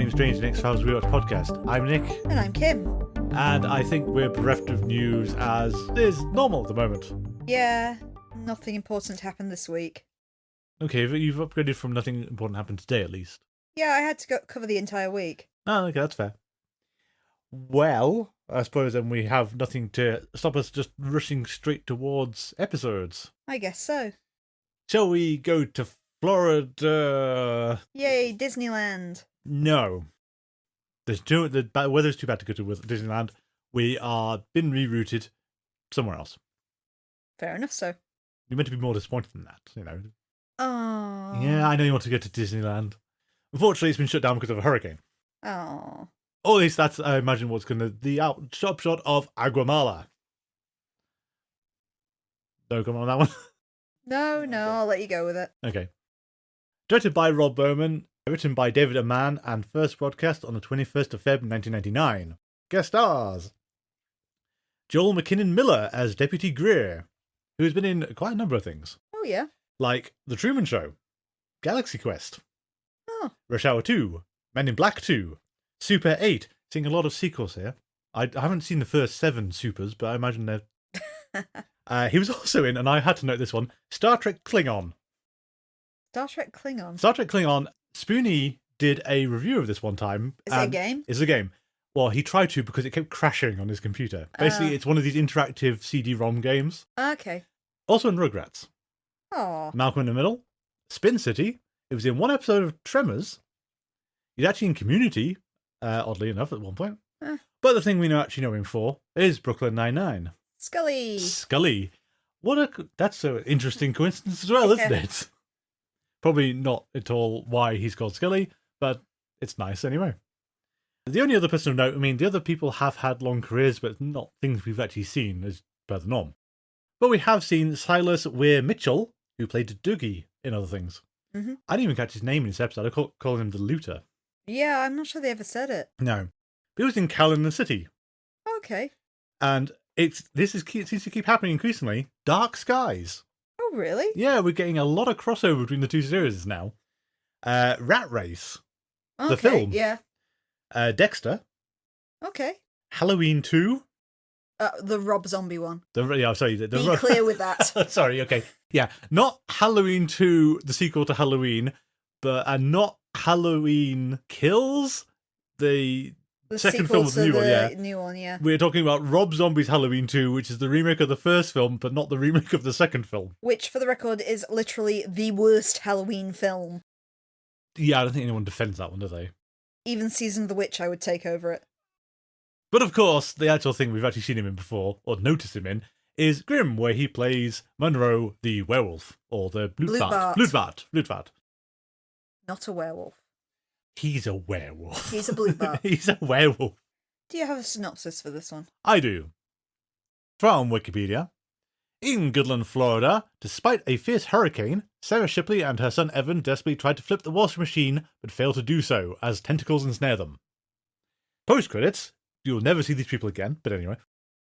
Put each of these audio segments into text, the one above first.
Something Strange in X-Files Rewatch podcast. I'm Nick. And I'm Kim. And I think we're bereft of news as is normal at the moment. Yeah, nothing important happened this week. Okay, but you've upgraded from nothing important happened today at least. Yeah, I had to cover the entire week. Oh, okay, that's fair. Well, I suppose then we have nothing to stop us just rushing straight towards episodes. I guess so. Shall we go to Florida? Yay, Disneyland. No. The weather's too bad to go to Disneyland. We are been rerouted somewhere else. Fair enough, so. You're meant to be more disappointed than that, you know. Oh. Yeah, I know you want to go to Disneyland. Unfortunately, it's been shut down because of a hurricane. Oh. Or at least that's, I imagine, what's going to the upshot of Agua Mala. No comment on that one? No, I'll let you go with it. Okay. Directed by Rob Bowman, written by David Amann, and first broadcast on the 21st of Feb 1999. Guest stars Joel McKinnon Miller as Deputy Greer, who's been in quite a number of things. Oh, yeah. Like The Truman Show, Galaxy Quest, Oh. Rush Hour 2, Men in Black 2, Super 8. Seeing a lot of sequels here. I haven't seen the first 7 Supers, but I imagine they're... He was also in, and I had to note this one, Star Trek Klingon. Star Trek Klingon. Star Trek Klingon. Spoonie did a review of this one time. Is it a game? It's a game. Well, he tried to because it kept crashing on his computer. Basically, it's one of these interactive CD-ROM games. Okay. Also in Rugrats. Oh. Malcolm in the Middle. Spin City. It was in one episode of Tremors. He's actually in Community, oddly enough, at one point. But the thing we actually know him for is Brooklyn Nine-Nine. Scully. That's an interesting coincidence as well, isn't it? Probably not at all why he's called Scully, but it's nice anyway. The only other person of note, I mean, the other people have had long careers, but not things we've actually seen as per the norm. But we have seen Silas Weir Mitchell, who played Dougie in other things. Mm-hmm. I didn't even catch his name in this episode. I call him the Looter. Yeah, I'm not sure they ever said it. No. But he was in Cal in the City. Okay. And seems to keep happening increasingly. Dark Skies. Oh, really? Yeah, we're getting a lot of crossover between the two series now. Rat Race. Okay, the film. Yeah. Dexter. Okay. Halloween 2. The Rob Zombie one. Be clear with that. Sorry, okay. Yeah, not Halloween 2, the sequel to Halloween, but not Halloween Kills, the second film of the new one, yeah. New one, yeah. We're talking about Rob Zombie's Halloween 2, which is the remake of the first film, but not the remake of the second film. Which, for the record, is literally the worst Halloween film. Yeah, I don't think anyone defends that one, do they? Even Season of the Witch, I would take over it. But of course, the actual thing we've actually seen him in before, or noticed him in, is Grimm, where he plays Monroe the werewolf, or the Blutbart. Not a werewolf. He's a werewolf. He's a Blutbart. He's a werewolf. Do you have a synopsis for this one? I do. From Wikipedia. In Goodland, Florida, despite a fierce hurricane, Sarah Shipley and her son Evan desperately tried to flip the washing machine, but failed to do so, as tentacles ensnare them. Post-credits. You'll never see these people again, but anyway.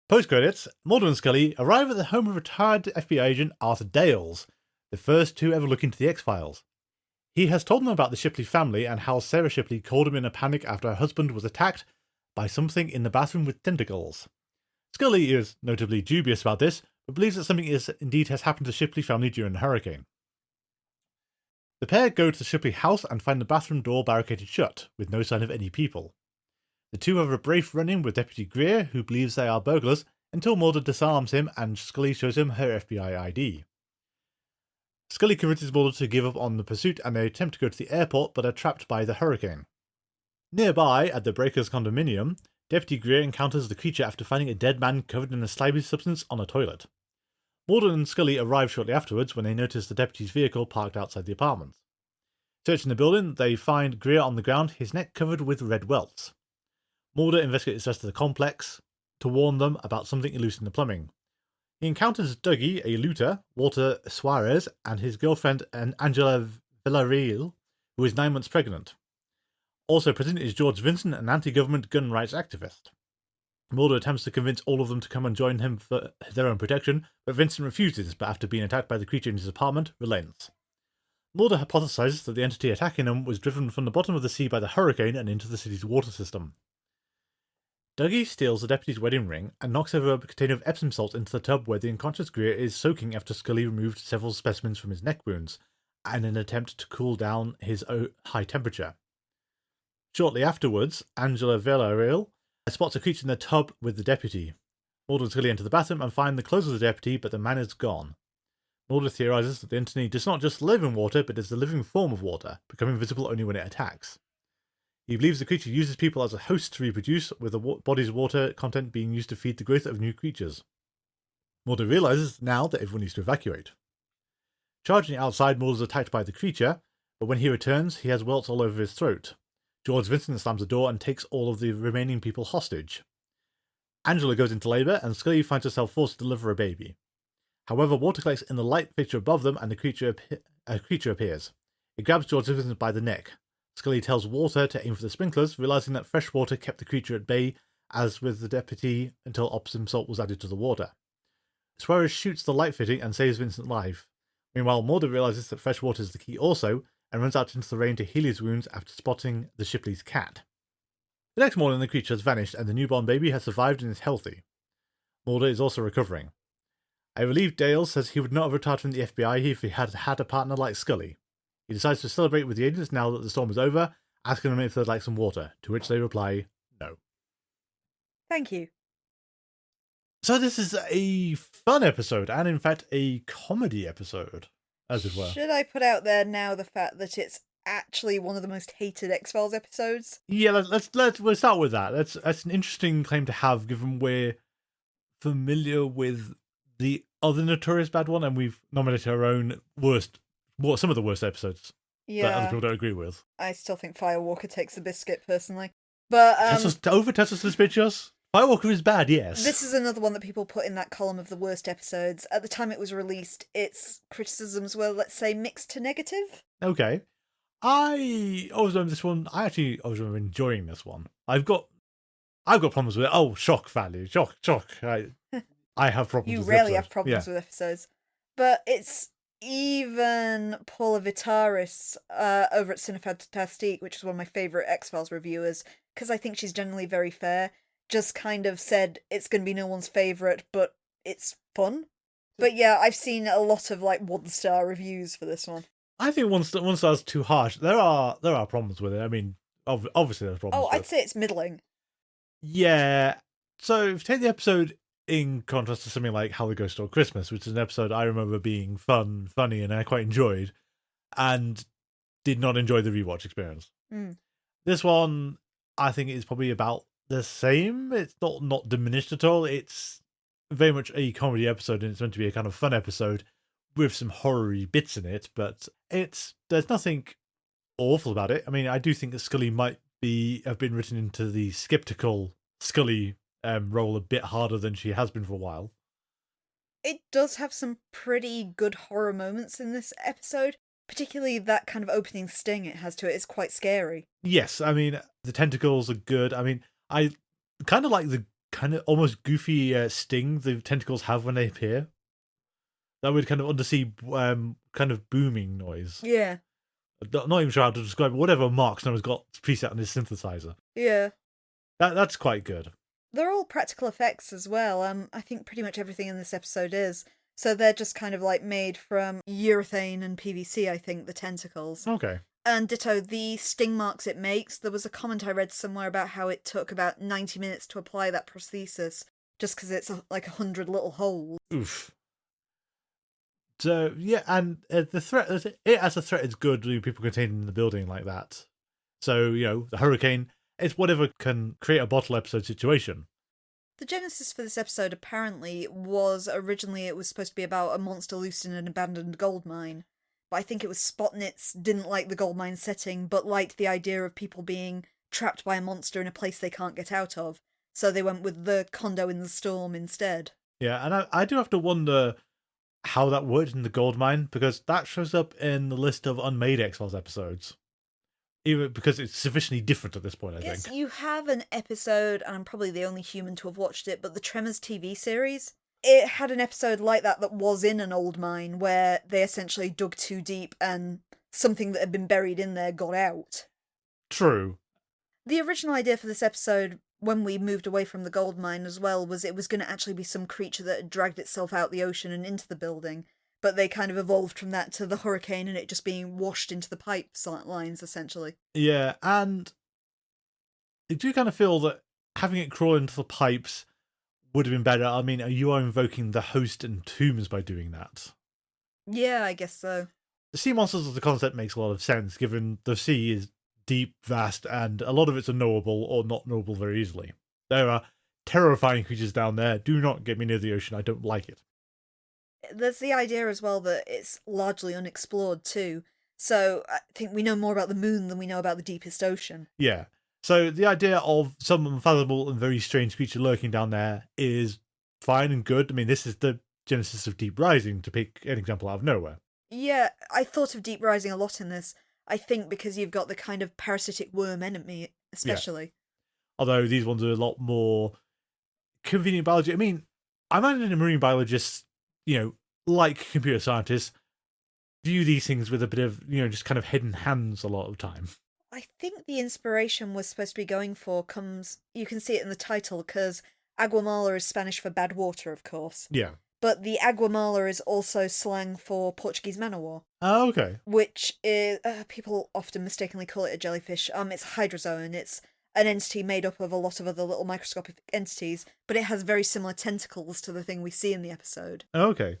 Post-credits, Mulder and Scully arrive at the home of retired FBI agent Arthur Dales, the first to ever look into the X-Files. He has told them about the Shipley family and how Sarah Shipley called him in a panic after her husband was attacked by something in the bathroom with tentacles. Scully is notably dubious about this, but believes that something indeed has happened to the Shipley family during the hurricane. The pair go to the Shipley house and find the bathroom door barricaded shut, with no sign of any people. The two have a brief run-in with Deputy Greer, who believes they are burglars, until Mulder disarms him and Scully shows him her FBI ID. Scully convinces Mulder to give up on the pursuit and they attempt to go to the airport but are trapped by the hurricane. Nearby, at the Breakers condominium, Deputy Greer encounters the creature after finding a dead man covered in a slimy substance on a toilet. Mulder and Scully arrive shortly afterwards when they notice the deputy's vehicle parked outside the apartment. Searching the building, they find Greer on the ground, his neck covered with red welts. Mulder investigates the rest of the complex to warn them about something loose in the plumbing. He encounters Dougie, a looter, Walter Suarez, and his girlfriend Angela Villarreal, who is 9 months pregnant. Also present is George Vincent, an anti-government gun rights activist. Mulder attempts to convince all of them to come and join him for their own protection, but Vincent refuses, but after being attacked by the creature in his apartment, relents. Mulder hypothesizes that the entity attacking them was driven from the bottom of the sea by the hurricane and into the city's water system. Dougie steals the deputy's wedding ring and knocks over a container of Epsom salt into the tub where the unconscious Greer is soaking after Scully removed several specimens from his neck wounds in an attempt to cool down his high temperature. Shortly afterwards, Angela Villarreal spots a creature in the tub with the deputy. Mulder and Scully enter the bathroom and find the clothes of the deputy, but the man is gone. Mulder theorizes that the entity does not just live in water, but is the living form of water, becoming visible only when it attacks. He believes the creature uses people as a host to reproduce, with the body's water content being used to feed the growth of new creatures. Mulder realizes now that everyone needs to evacuate. Charging outside, Mulder is attacked by the creature, but when he returns, he has welts all over his throat. George Vincent slams the door and takes all of the remaining people hostage. Angela goes into labour, and Scully finds herself forced to deliver a baby. However, water collects in the light fixture above them, and a creature appears. It grabs George Vincent by the neck. Scully tells Water to aim for the sprinklers, realising that fresh water kept the creature at bay, as with the deputy, until Epsom salt was added to the water. Suarez shoots the light fitting and saves Vincent live. Meanwhile, Mulder realises that fresh water is the key also, and runs out into the rain to heal his wounds after spotting the Shipley's cat. The next morning, the creature has vanished, and the newborn baby has survived and is healthy. Mulder is also recovering. A relieved Dale says he would not have retired from the FBI if he had had a partner like Scully. He decides to celebrate with the agents now that the storm is over, asking them if they'd like some water, to which they reply, no. Thank you. So this is a fun episode, and in fact a comedy episode, as it were. Should I put out there now the fact that it's actually one of the most hated X-Files episodes? Yeah, we'll start with that. That's an interesting claim to have, given we're familiar with the other notorious bad one, and we've nominated our own some of the worst episodes that other people don't agree with. I still think Firewalker takes the biscuit, personally. But Tesla suspicious. Firewalker is bad, yes. This is another one that people put in that column of the worst episodes. At the time it was released, its criticisms were, let's say, mixed to negative. Okay. I always remember this one. I always remember enjoying this one. I've got problems with it. Oh, shock value. Shock. I have problems you with rarely have problems with episodes. But it's even Paula Vitaris over at Cinefantastique, which is one of my favourite X-Files reviewers, because I think she's generally very fair, just kind of said it's going to be no one's favourite, but it's fun. But yeah, I've seen a lot of 1-star reviews for this one. I think one star's too harsh. There are problems with it. I mean, obviously there's problems. I'd say it's middling. Yeah. So if you take the episode in contrast to something like How the Ghost Stole Christmas, which is an episode I remember being funny, and I quite enjoyed, and did not enjoy the rewatch experience. This one, I think, is probably about the same. It's not diminished at all. It's very much a comedy episode, and it's meant to be a kind of fun episode with some horror-y bits in it, but there's nothing awful about it. I mean, I do think that Scully might have been written into the skeptical Scully role a bit harder than she has been for a while. It does have some pretty good horror moments in this episode, particularly that kind of opening sting it has to it is quite scary. Yes, I mean, the tentacles are good. I mean, I kind of like the kind of almost goofy sting the tentacles have when they appear. That would kind of undersea kind of booming noise. Yeah. Not even sure how to describe it. Whatever Mark Snow's got preset on his synthesizer. Yeah. That's quite good. They're all practical effects as well. I think pretty much everything in this episode is. So they're just kind of made from urethane and PVC, I think, the tentacles. Okay. And ditto, the sting marks it makes. There was a comment I read somewhere about how it took about 90 minutes to apply that prosthesis, just because it's 100 little holes. Oof. So, yeah, and the threat, it as a threat is good with people contained in the building like that. So, the hurricane, it's whatever can create a bottle episode situation. The genesis for this episode apparently was originally it was supposed to be about a monster loosed in an abandoned gold mine. But I think it was Spotnitz didn't like the gold mine setting, but liked the idea of people being trapped by a monster in a place they can't get out of. So they went with the condo in the storm instead. Yeah, and I do have to wonder how that worked in the gold mine, because that shows up in the list of unmade X-Files episodes. Even because it's sufficiently different at this point, I think. Yes, you have an episode, and I'm probably the only human to have watched it, but the Tremors TV series, it had an episode like that was in an old mine where they essentially dug too deep and something that had been buried in there got out. True. The original idea for this episode, when we moved away from the gold mine as well, was it was going to actually be some creature that had dragged itself out the ocean and into the building. But they kind of evolved from that to the hurricane and it just being washed into the pipe lines, essentially. Yeah, and I do kind of feel that having it crawl into the pipes would have been better. I mean, you are invoking the host and tombs by doing that. Yeah, I guess so. The sea monsters as a concept makes a lot of sense, given the sea is deep, vast, and a lot of it's unknowable or not knowable very easily. There are terrifying creatures down there. Do not get me near the ocean. I don't like it. There's the idea as well that it's largely unexplored too. So I think we know more about the moon than we know about the deepest ocean. Yeah. So the idea of some unfathomable and very strange creature lurking down there is fine and good. I mean, this is the genesis of Deep Rising, to pick an example out of nowhere. Yeah, I thought of Deep Rising a lot in this. I think because you've got the kind of parasitic worm enemy, especially. Yeah. Although these ones are a lot more convenient biology. I mean, I imagine a marine biologist, like computer scientists, view these things with a bit of, just kind of hidden hands a lot of time. I think the inspiration we're supposed to be going for you can see it in the title, because Agua Mala is Spanish for bad water, of course. Yeah. But the Agua Mala is also slang for Portuguese man-o'-war. Oh, okay. Which is, people often mistakenly call it a jellyfish. It's hydrozoan. It's an entity made up of a lot of other little microscopic entities, but it has very similar tentacles to the thing we see in the episode. Oh, okay.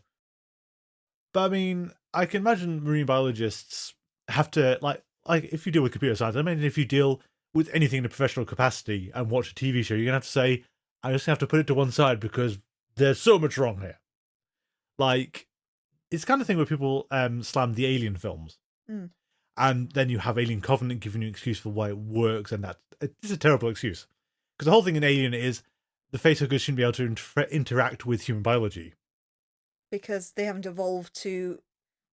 But I mean, I can imagine marine biologists have to, like if you deal with computer science, I mean, if you deal with anything in a professional capacity and watch a TV show, you're going to have to say, I just have to put it to one side because there's so much wrong here. Like, it's the kind of thing where people slam the Alien films. Mm. And then you have Alien Covenant giving you an excuse for why it works, and it's a terrible excuse. Because the whole thing in Alien is the facehuggers shouldn't be able to interact with human biology. Because they haven't evolved to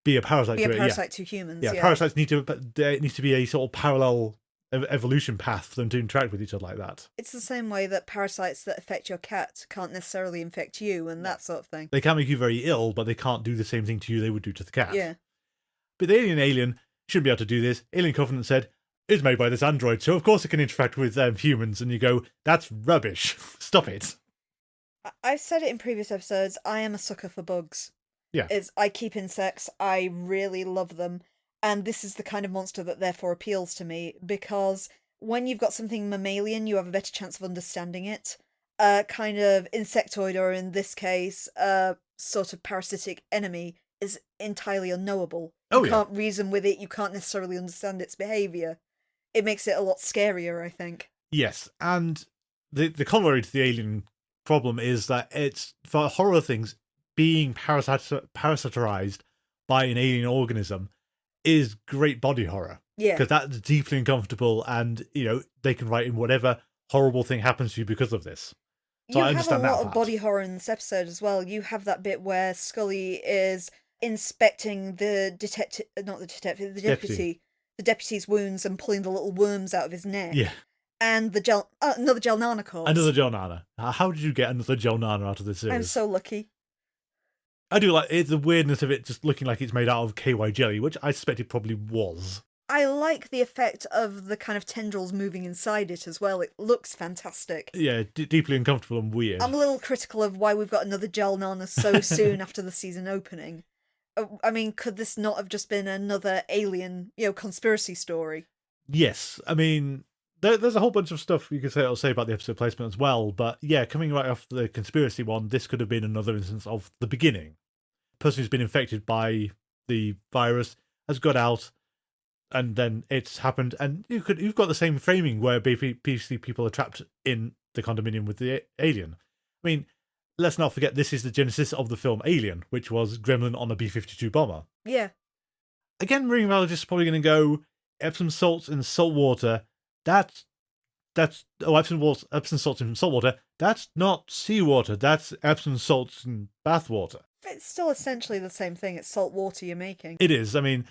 be a parasite to humans. Yeah, parasites there needs to be a sort of parallel evolution path for them to interact with each other like that. It's the same way that parasites that affect your cat can't necessarily infect you and that sort of thing. They can make you very ill, but they can't do the same thing to you they would do to the cat. Yeah. But the alien shouldn't be able to do this. Alien Covenant said, it's made by this android, so of course it can interact with humans. And you go, that's rubbish. Stop it. I've said it in previous episodes, I am a sucker for bugs. Yeah. I keep insects, I really love them. And this is the kind of monster that therefore appeals to me, because when you've got something mammalian, you have a better chance of understanding it. Kind of insectoid, or in this case, sort of parasitic enemy, is entirely unknowable. You can't reason with it, you can't necessarily understand its behaviour. It makes it a lot scarier, I think. Yes, and the corollary to the alien problem is that it's, for horror things, being parasitized by an alien organism is great body horror. Yeah. Because that's deeply uncomfortable, and, they can write in whatever horrible thing happens to you because of this. So I understand that. You have a lot of body horror in this episode as well. You have that bit where Scully is inspecting the deputy's wounds and pulling the little worms out of his neck. Yeah. And the another Gel Nana corpse. Another Gel Nana. How did you get another Gel Nana out of this series? I'm so lucky. I do like the weirdness of it just looking like it's made out of KY jelly, which I suspect it probably was. I like the effect of the kind of tendrils moving inside it as well. It looks fantastic. Yeah, deeply uncomfortable and weird. I'm a little critical of why we've got another Gel Nana so soon after the season opening. I mean, could this not have just been another alien, conspiracy story? Yes. I mean, there's a whole bunch of stuff you could say about the episode placement as well, but yeah, coming right off the conspiracy one, this could have been another instance of the beginning. The person who's been infected by the virus has got out, and then it's happened, and you've got the same framing where basically people are trapped in the condominium with the alien. I mean, let's not forget this is the genesis of the film Alien, which was Gremlin on a B-52 bomber. Yeah. Again, marine biologists are probably going to go Epsom salts in salt water. Epsom salts in salt water. That's not seawater. That's Epsom salts in bath water. It's still essentially the same thing. It's salt water you're making. It is. I mean,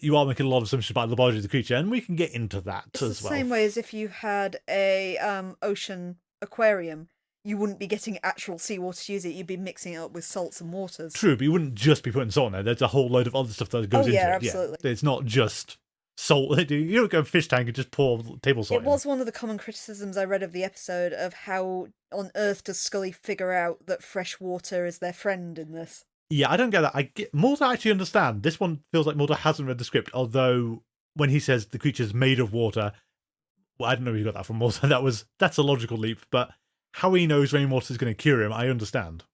you are making a lot of assumptions about the biology of the creature, and we can get into that as well. It's the same way as if you had a ocean aquarium. you wouldn't be getting actual seawater to use it. You'd be mixing it up with salts and waters. True, but you wouldn't just be putting salt in there. There's a whole load of other stuff that goes into it. Absolutely. Yeah, it's not just salt. You don't go to a fish tank and just pour table salt It was one of the common criticisms I read of the episode of how on earth does Scully figure out that fresh water is their friend in this. Yeah, I don't get that. Mulder actually understand. This one feels like Mulder hasn't read the script, although when he says the creature's made of water, well, I don't know where you got that from, Mulder. That's a logical leap, but how he knows rainwater is going to cure him, I understand.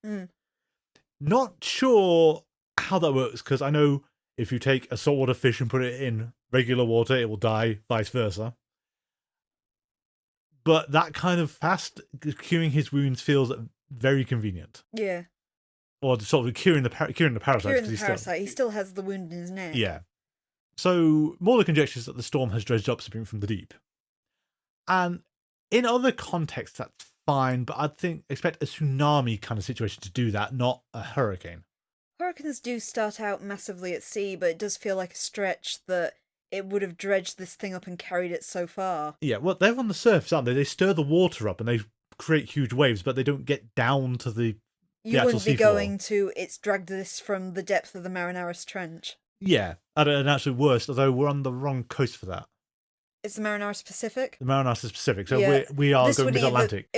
Not sure how that works, because I know if you take a saltwater fish and put it in regular water, it will die, vice versa. But that kind of fast curing his wounds feels very convenient. Yeah. Or sort of curing the parasite. Curing the parasite. He still has the wound in his neck. Yeah. So Mulder conjectures that the storm has dredged up something from the deep. And in other contexts, that's fine, but I'd expect a tsunami kind of situation to do that, not a hurricane. Hurricanes do start out massively at sea, but it does feel like a stretch that it would have dredged this thing up and carried it so far. Yeah, well, they're on the surface, aren't they? They stir the water up and they create huge waves, but they don't get down to the You wouldn't be seafloor. going to, it's dragged this from the depth of the Marineris Trench. Yeah, and actually worse, although we're on the wrong coast for that. It's the Marineris Pacific? The Marineris is Pacific, so Yeah. we are This going would mid-Atlantic.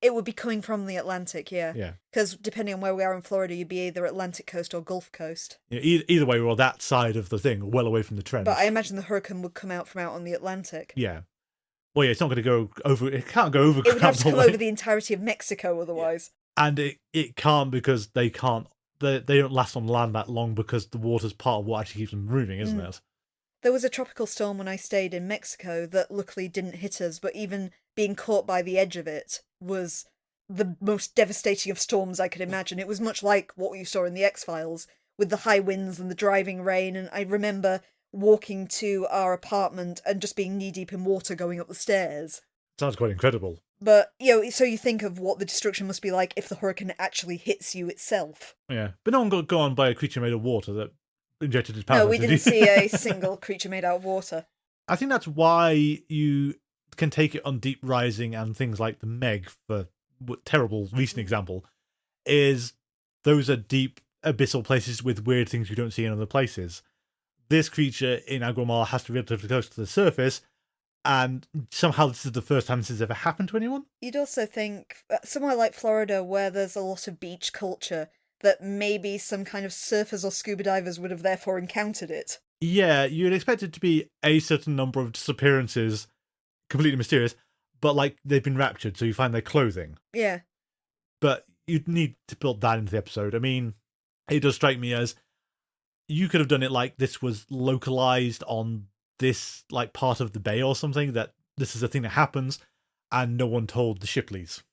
It would be coming from the Atlantic, yeah. Yeah. Because depending on where we are in Florida, you'd be either Atlantic coast or Gulf Coast. Yeah, either way, we're on that side of the thing, well away from the trench. But I imagine the hurricane would come out from out on the Atlantic. Yeah. Well, yeah, it's not going to go over. It can't go over. It would have to come Crabs over the entirety of Mexico otherwise. And it can't because they can't. They don't last on land that long because the water's part of what actually keeps them moving, isn't it? There was a tropical storm when I stayed in Mexico that luckily didn't hit us, but even being caught by the edge of it was the most devastating of storms I could imagine. It was much like what you saw in the X-Files, with the high winds and the driving rain, and I remember walking to our apartment and just being knee-deep in water going up the stairs. Sounds quite incredible. But, so you think of what the destruction must be like if the hurricane actually hits you itself. Yeah. But no one got gone by a creature made of water that injected its parasite. No, we didn't see a single creature made out of water. I think that's why you can take it on Deep Rising and things like the Meg, for terrible recent example, is those are deep abyssal places with weird things you don't see in other places. This creature in Agua Mala has to be relatively close to the surface, and somehow this is the first time this has ever happened to anyone. You'd also think, somewhere like Florida, where there's a lot of beach culture, that maybe some kind of surfers or scuba divers would have therefore encountered it. Yeah, you'd expect it to be a certain number of disappearances, completely mysterious, but like they've been raptured, so you find their clothing. Yeah. But you'd need to build that into the episode. I mean, it does strike me as you could have done it like this was localized on this like part of the bay or something, that this is a thing that happens and no one told the Shipleys.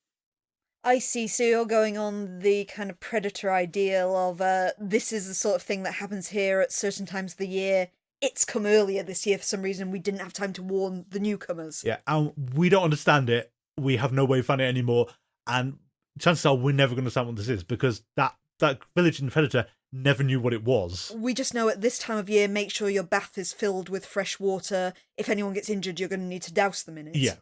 I see, so you're going on the kind of Predator ideal of this is the sort of thing that happens here at certain times of the year. It's come earlier this year for some reason. We didn't have time to warn the newcomers. Yeah, and we don't understand it. We have no way of finding it anymore. And chances are we're never going to understand what this is, because that village in Predator never knew what it was. We just know at this time of year, make sure your bath is filled with fresh water. If anyone gets injured, you're going to need to douse them in it. Yeah.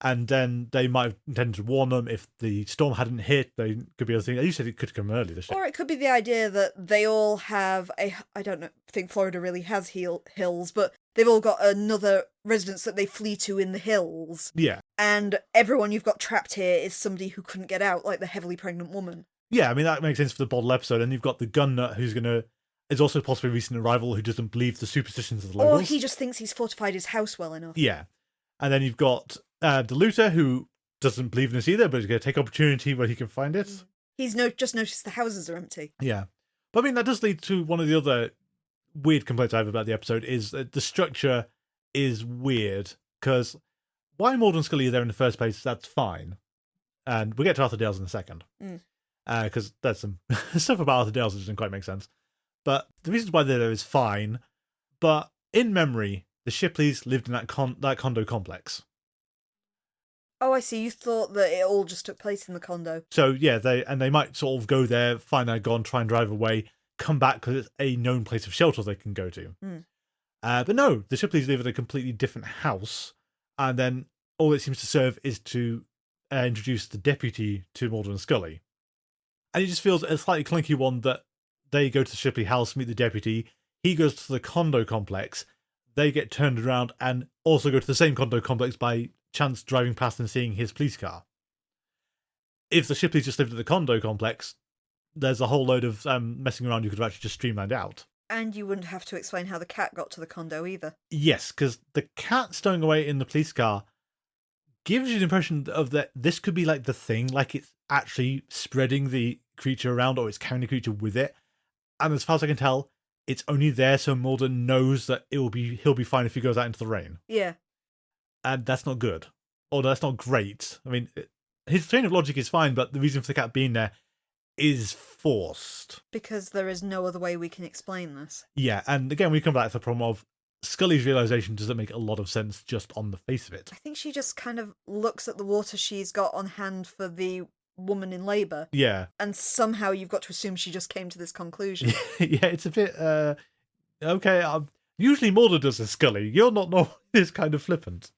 And then they might have intended to warn them if the storm hadn't hit. They could be other things. You said it could come early this year. Or it could be the idea that they all have I don't know, think Florida really has hills, but they've all got another residence that they flee to in the hills. Yeah. And everyone you've got trapped here is somebody who couldn't get out, like the heavily pregnant woman. Yeah, I mean, that makes sense for the bottle episode. And you've got the gun nut is also possibly a recent arrival who doesn't believe the superstitions of the locals. Or he just thinks he's fortified his house well enough. Yeah. And then you've got the looter who doesn't believe in this either, but he's going to take opportunity where he can find it. He's just noticed the houses are empty. Yeah. But I mean, that does lead to one of the other weird complaints I have about the episode, is that the structure is weird, because why Mulder and Scully are there in the first place, that's fine. And we'll get to Arthur Dales in a second. Because there's some stuff about Arthur Dales that doesn't quite make sense. But the reasons why they're there is fine. But in memory, the Shipleys lived in that condo complex. Oh, I see. You thought that it all just took place in the condo. So, yeah, they might sort of go there, find they're gone, try and drive away, come back because it's a known place of shelter they can go to. But no, the Shipleys live in a completely different house, and then all it seems to serve is to introduce the deputy to Mulder and Scully. And it just feels a slightly clunky one that they go to the Shipley house, meet the deputy, he goes to the condo complex, they get turned around and also go to the same condo complex by chance driving past and seeing his police car. If the Shipleys just lived at the condo complex, there's a whole load of messing around you could have actually just streamlined out. And you wouldn't have to explain how the cat got to the condo either. Yes, because the cat stowing away in the police car gives you the impression of that this could be like the thing, like it's actually spreading the creature around or it's carrying the creature with it. And as far as I can tell, it's only there so Mulder knows that he'll be fine if he goes out into the rain. Yeah. And that's not good. Or that's not great. I mean, his train of logic is fine, but the reason for the cat being there is forced. Because there is no other way we can explain this. Yeah, and again, we come back to the problem of Scully's realization doesn't make a lot of sense just on the face of it. I think she just kind of looks at the water she's got on hand for the woman in labour. Yeah. And somehow you've got to assume she just came to this conclusion. Yeah, it's a bit, okay, usually Mulder does this, Scully. You're not this kind of flippant.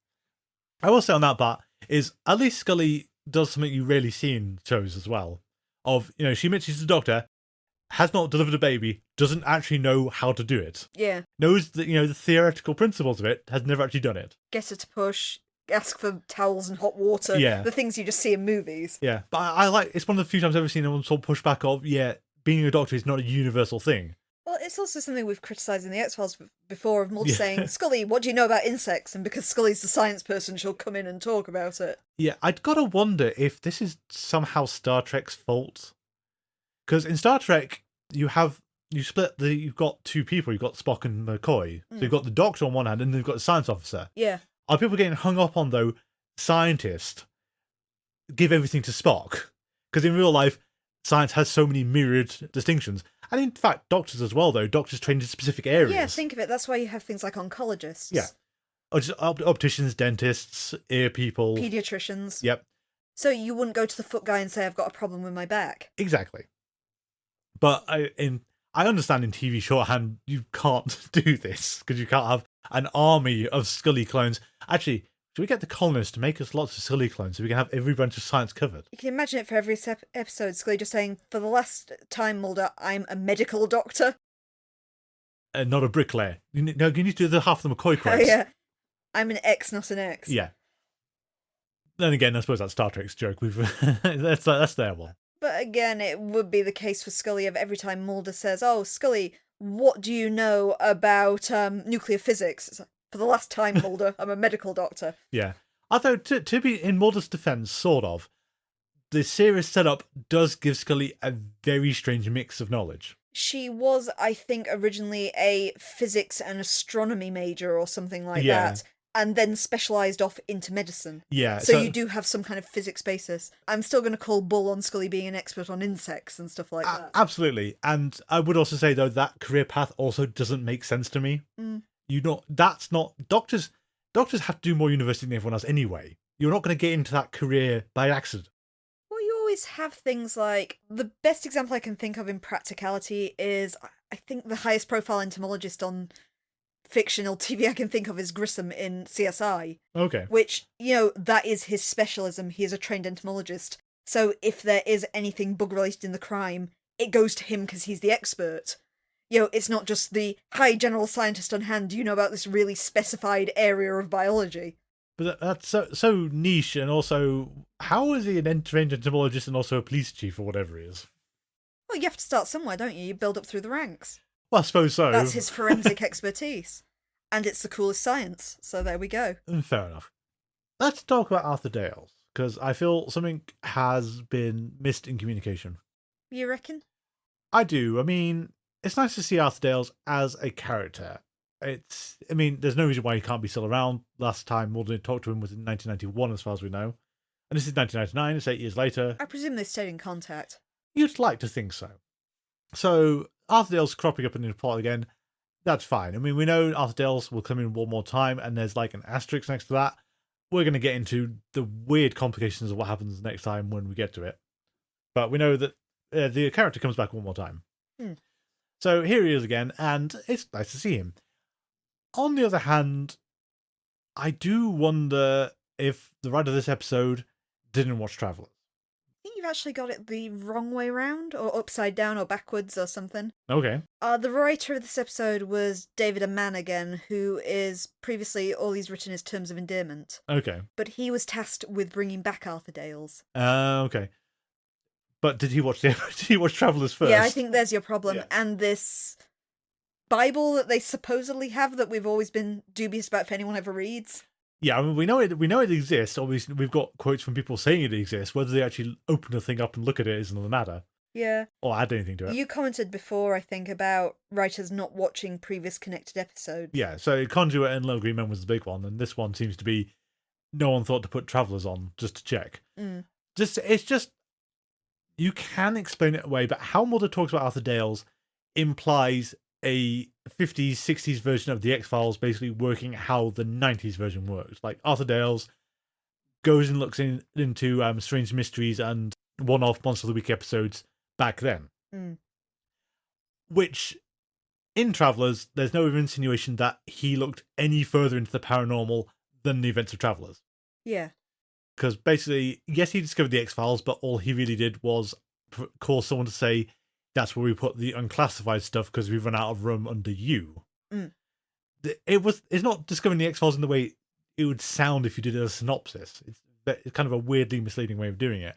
I will say on that part is, at least Scully does something you rarely see in shows as well. Of, she admits she's a doctor, has not delivered a baby, doesn't actually know how to do it. Yeah. Knows that, the theoretical principles of it, has never actually done it. Get her to push, ask for towels and hot water. Yeah. The things you just see in movies. Yeah, but I like, it's one of the few times I've ever seen anyone sort of push back of, being a doctor is not a universal thing. Well, it's also something we've criticised in the X-Files before, of Mulder saying, Scully, what do you know about insects? And because Scully's the science person, she'll come in and talk about it. Yeah, I'd gotta wonder if this is somehow Star Trek's fault. Because in Star Trek, you've got two people, you've got Spock and McCoy. So you've got the doctor on one hand, and then you've got the science officer. Yeah. Are people getting hung up on, though, scientist, give everything to Spock? Because in real life, science has so many myriad distinctions. And in fact, doctors as well, though. Doctors trained in specific areas. Yeah, think of it. That's why you have things like oncologists. Yeah. Or just opticians, dentists, ear people. Pediatricians. Yep. So you wouldn't go to the foot guy and say, I've got a problem with my back. Exactly. But I understand in TV shorthand, you can't do this, because you can't have an army of Scully clones. Actually, should we get the colonists to make us lots of Scully clones so we can have every branch of science covered? You can imagine it for every episode, Scully just saying, for the last time, Mulder, I'm a medical doctor. Not a bricklayer. You need to do the half of the McCoy quotes. Oh, yeah. I'm an X, not an X. Yeah. Then again, I suppose that's Star Trek's joke. That's their one. But again, it would be the case for Scully of every time Mulder says, oh, Scully, what do you know about nuclear physics? It's like, for the last time, Mulder, I'm a medical doctor. Yeah. Although, to be in Mulder's defense, sort of, the series setup does give Scully a very strange mix of knowledge. She was, I think, originally a physics and astronomy major or something like that. And then specialised off into medicine. Yeah. So you do have some kind of physics basis. I'm still going to call bull on Scully being an expert on insects and stuff like that. Absolutely. And I would also say, though, that career path also doesn't make sense to me. That's not... Doctors have to do more university than everyone else anyway. You're not going to get into that career by accident. Well, you always have things like... The best example I can think of in practicality is, I think, the highest profile entomologist on fictional TV I can think of is Grissom in CSI. Okay. Which, that is his specialism. He is a trained entomologist. So if there is anything bug-related in the crime, it goes to him because he's the expert. It's not just the, hi, general scientist on hand, do you know about this really specified area of biology? But that's so niche, and also, how is he an trained entomologist and also a police chief or whatever he is? Well, you have to start somewhere, don't you? You build up through the ranks. Well, I suppose so. That's his forensic expertise. And it's the coolest science, so there we go. Fair enough. Let's talk about Arthur Dales, because I feel something has been missed in communication. You reckon? I do. I mean, it's nice to see Arthur Dales as a character. There's no reason why he can't be still around. Last time Mulder talked to him was in 1991, as far as we know. And this is 1999, it's 8 years later. I presume they stayed in contact. You'd like to think so. So, Arthur Dales cropping up in the plot again, that's fine. I mean, we know Arthur Dales will come in one more time, and there's like an asterisk next to that. We're going to get into the weird complications of what happens next time when we get to it. But we know that the character comes back one more time. So here he is again, and it's nice to see him. On the other hand, I do wonder if the writer of this episode didn't watch Travelers. I think you've actually got it the wrong way round, or upside down, or backwards, or something. Okay. The writer of this episode was David Mannigan, who is previously all he's written is Terms of Endearment. Okay. But he was tasked with bringing back Arthur Dales. Okay. But did he watch Travelers first? Yeah, I think there's your problem. Yeah. And this Bible that they supposedly have that we've always been dubious about if anyone ever reads. Yeah, I mean, we know it exists. Obviously, we've got quotes from people saying it exists. Whether they actually open the thing up and look at it is another matter. Yeah. Or add anything to it. You commented before, I think, about writers not watching previous connected episodes. Yeah, so Conduit and Little Green Men was the big one, and this one seems to be no one thought to put Travelers on just to check. It's just you can explain it away, but how Mulder talks about Arthur Dales implies a 50s, 60s version of the X-Files basically working how the 90s version works. Like, Arthur Dales goes and looks into strange mysteries and one-off Monster of the Week episodes back then. Which, in Travelers, there's no insinuation that he looked any further into the paranormal than the events of Travelers. Yeah. Because basically, yes, he discovered the X-Files, but all he really did was cause someone to say, that's where we put the unclassified stuff because we've run out of room under you. It's not discovering the X-Files in the way it would sound if you did a synopsis. It's kind of a weirdly misleading way of doing it.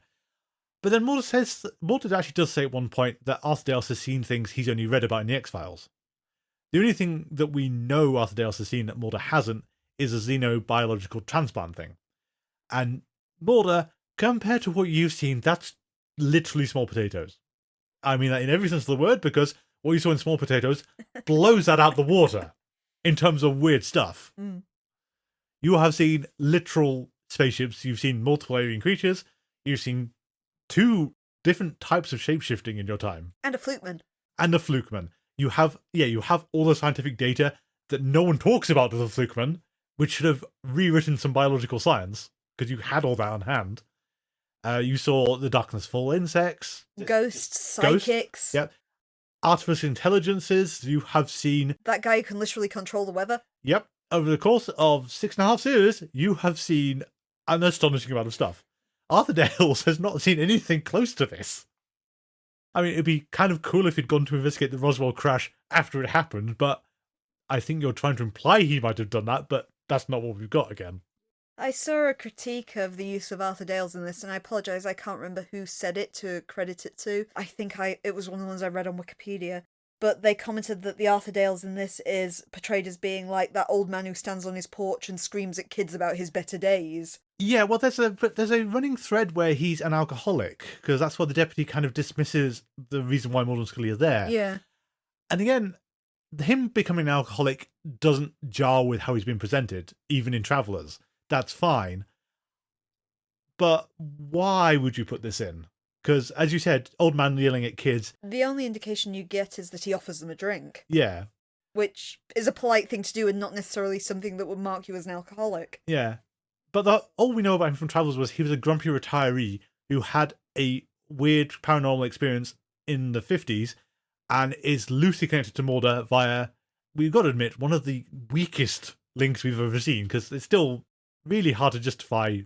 But then Mulder actually does say at one point that Arthur Dales has seen things he's only read about in the X-Files. The only thing that we know Arthur Dales has seen that Mulder hasn't is a xenobiological transplant thing. And Mulder, compared to what you've seen, that's literally small potatoes. I mean that in every sense of the word, because what you saw in Small Potatoes blows that out the water in terms of weird stuff. You have seen literal spaceships, you've seen multiple alien creatures, you've seen 2 different types of shapeshifting in your time. And a flukeman. You have all the scientific data that no one talks about with the flukeman, which should have rewritten some biological science, because you had all that on hand. You saw the Darkness Fall insects. Ghosts, psychics. Yep. Artificial intelligences. You have seen... that guy who can literally control the weather. Yep. Over the course of 6.5 series, you have seen an astonishing amount of stuff. Arthur Dales has not seen anything close to this. I mean, it'd be kind of cool if he'd gone to investigate the Roswell crash after it happened, but I think you're trying to imply he might have done that, but that's not what we've got again. I saw a critique of the use of Arthur Dales in this, and I apologise, I can't remember who said it to credit it to. I think it was one of the ones I read on Wikipedia. But they commented that the Arthur Dales in this is portrayed as being like that old man who stands on his porch and screams at kids about his better days. Yeah, well, there's a running thread where he's an alcoholic, because that's why the deputy kind of dismisses the reason why Mulder and Scully are there. Yeah. And again, him becoming an alcoholic doesn't jar with how he's been presented, even in Travelers. That's fine. But why would you put this in? Because, as you said, old man yelling at kids. The only indication you get is that he offers them a drink. Yeah. Which is a polite thing to do and not necessarily something that would mark you as an alcoholic. Yeah. But all we know about him from Travelers was he was a grumpy retiree who had a weird paranormal experience in the 50s and is loosely connected to Mulder via, we've got to admit, one of the weakest links we've ever seen, because it's still really hard to justify.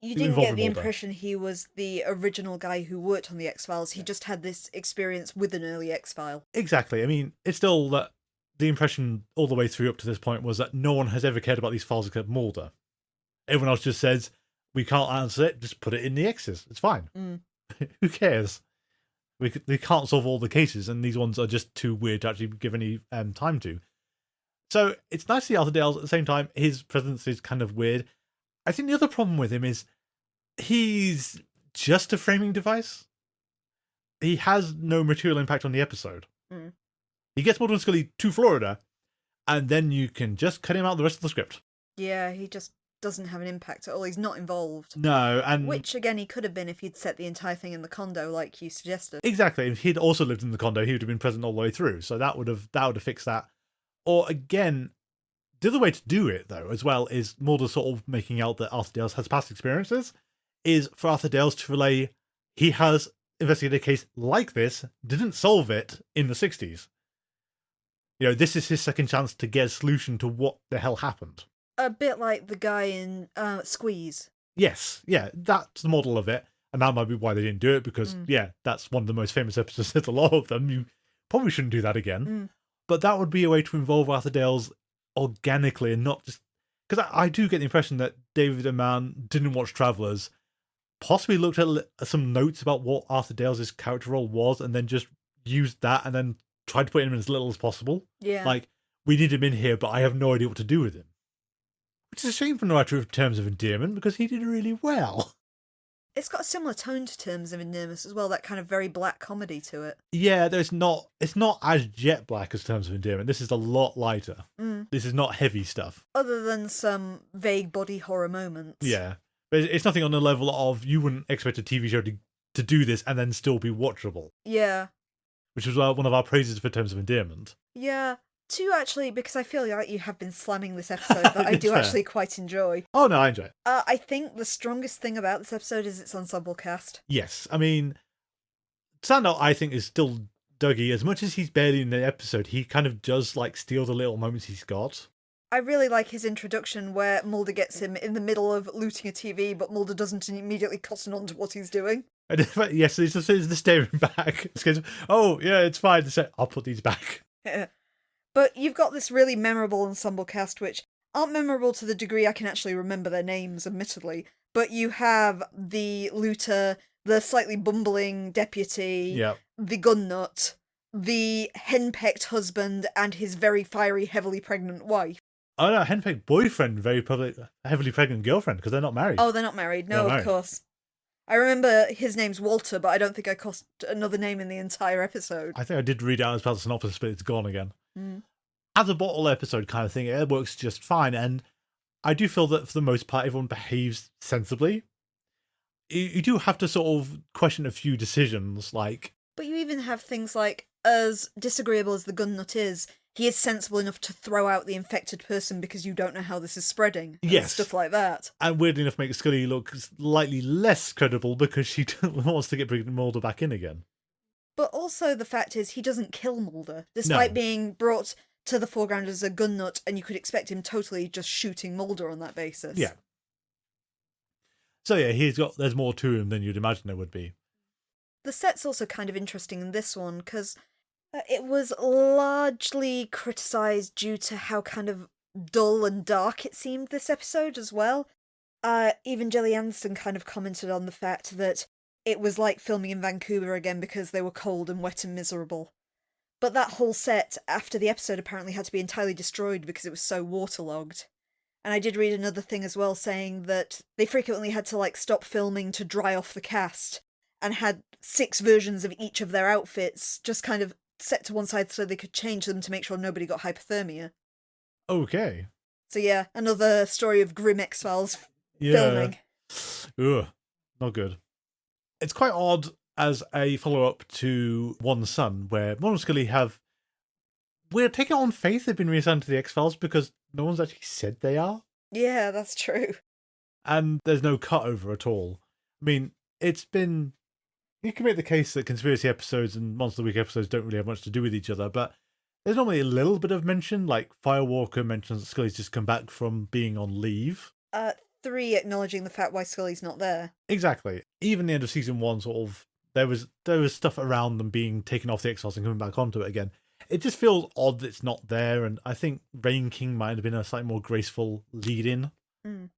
You didn't get the impression he was the original guy who worked on the X-Files. He just had this experience with an early X-File. Exactly. I mean, it's still that the impression all the way through up to this point was that no one has ever cared about these files except Mulder. Everyone else just says, we can't answer it, just put it in the X's. It's fine. Who cares? We can't solve all the cases, and these ones are just too weird to actually give any time to. So it's nice to see Arthur Dales. At the same time, his presence is kind of weird. I think the other problem with him is he's just a framing device. He has no material impact on the episode. He gets Mulder and Scully to Florida, and then you can just cut him out the rest of the script. Yeah, he just doesn't have an impact at all. He's not involved. No, and which again he could have been if he'd set the entire thing in the condo, like you suggested. Exactly. If he'd also lived in the condo, he would have been present all the way through. So that would have fixed that. Or again, the other way to do it though, as well, is Mulder sort of making out that Arthur Dales has past experiences. Is for Arthur Dales to relay he has investigated a case like this, didn't solve it in the 60s. You know, this is his second chance to get a solution to what the hell happened. A bit like the guy in Squeeze. Yes, yeah, that's the model of it. And that might be why they didn't do it, because, Mm. yeah, that's one of the most famous episodes. There's a lot of them. You probably shouldn't do that again. Mm. But that would be a way to involve Arthur Dales organically and not just... Because I do get the impression that David and Mann didn't watch Travellers, possibly looked at some notes about what Arthur Dales' character role was, and then just used that and then tried to put him in as little as possible. Yeah. Like, we need him in here, but I have no idea what to do with him. Which is a shame for the writer of Terms of Endearment, because he did really well. It's got a similar tone to Terms of Endearment as well, that kind of very black comedy to it. Yeah, it's not as jet black as Terms of Endearment. This is a lot lighter. Mm. This is not heavy stuff. Other than some vague body horror moments. Yeah. But it's nothing on the level of you wouldn't expect a TV show to do this and then still be watchable. Yeah. Which was one of our praises for Terms of Endearment. Yeah. Two, actually, because I feel like you have been slamming this episode that I do fair. actually quite enjoy. Oh, no, I enjoy it. I think the strongest thing about this episode is its ensemble cast. Yes. I mean, standout, I think, is still Dougie. As much as he's barely in the episode, he kind of does, like, steal the little moments he's got. I really like his introduction where Mulder gets him in the middle of looting a TV, but Mulder doesn't immediately cotton on to what he's doing. And yes, it's the staring back. It's kind of, oh, yeah, it's fine. I'll put these back. But you've got this really memorable ensemble cast, which aren't memorable to the degree I can actually remember their names, admittedly. But you have the looter, the slightly bumbling deputy, Yep. the gun nut, the henpecked husband, and his very fiery, heavily pregnant wife. Oh, no, henpecked boyfriend, very heavily pregnant girlfriend, because they're not married. Oh, they're not married. No, They're not of married. course. I remember his name's Walter, but I don't think I cost another name in the entire episode. I think I did read out as part of the synopsis, but it's gone again. Mm. As a bottle episode kind of thing, it works just fine, and I do feel that for the most part, everyone behaves sensibly. You do have to sort of question a few decisions, like... But you even have things like, as disagreeable as the gun nut is, he is sensible enough to throw out the infected person because you don't know how this is spreading. And Yes. stuff like that. And weirdly enough, makes Scully look slightly less credible because she wants to get Mulder back in again. But also the fact is he doesn't kill Mulder, despite No. being brought to the foreground as a gun nut, and you could expect him totally just shooting Mulder on that basis. Yeah. So yeah, there's more to him than you'd imagine there would be. The set's also kind of interesting in this one, because it was largely criticised due to how kind of dull and dark it seemed this episode as well. Even Jelly Anderson kind of commented on the fact that it was like filming in Vancouver again because they were cold and wet and miserable. But that whole set, after the episode, apparently had to be entirely destroyed because it was so waterlogged. And I did read another thing as well saying that they frequently had to stop filming to dry off the cast and had 6 versions of each of their outfits just kind of set to one side so they could change them to make sure nobody got hypothermia. Okay. So yeah, another story of grim X-Files filming. Ugh, not good. It's quite odd as a follow-up to One Son, where Mulder and Scully we're taking on faith they've been reassigned to the X-Files because no one's actually said they are. Yeah, that's true. And there's no cutover at all. I mean, you can make the case that conspiracy episodes and Monster of the Week episodes don't really have much to do with each other, but there's normally a little bit of mention, like Firewalker mentions that Scully's just come back from being on leave. 3 acknowledging the fact why Scully's not there. Exactly. Even the end of season 1, sort of, there was stuff around them being taken off the X-Files and coming back onto it again. It just feels odd that it's not there, and I think Rain King might have been a slightly more graceful lead-in. Mm.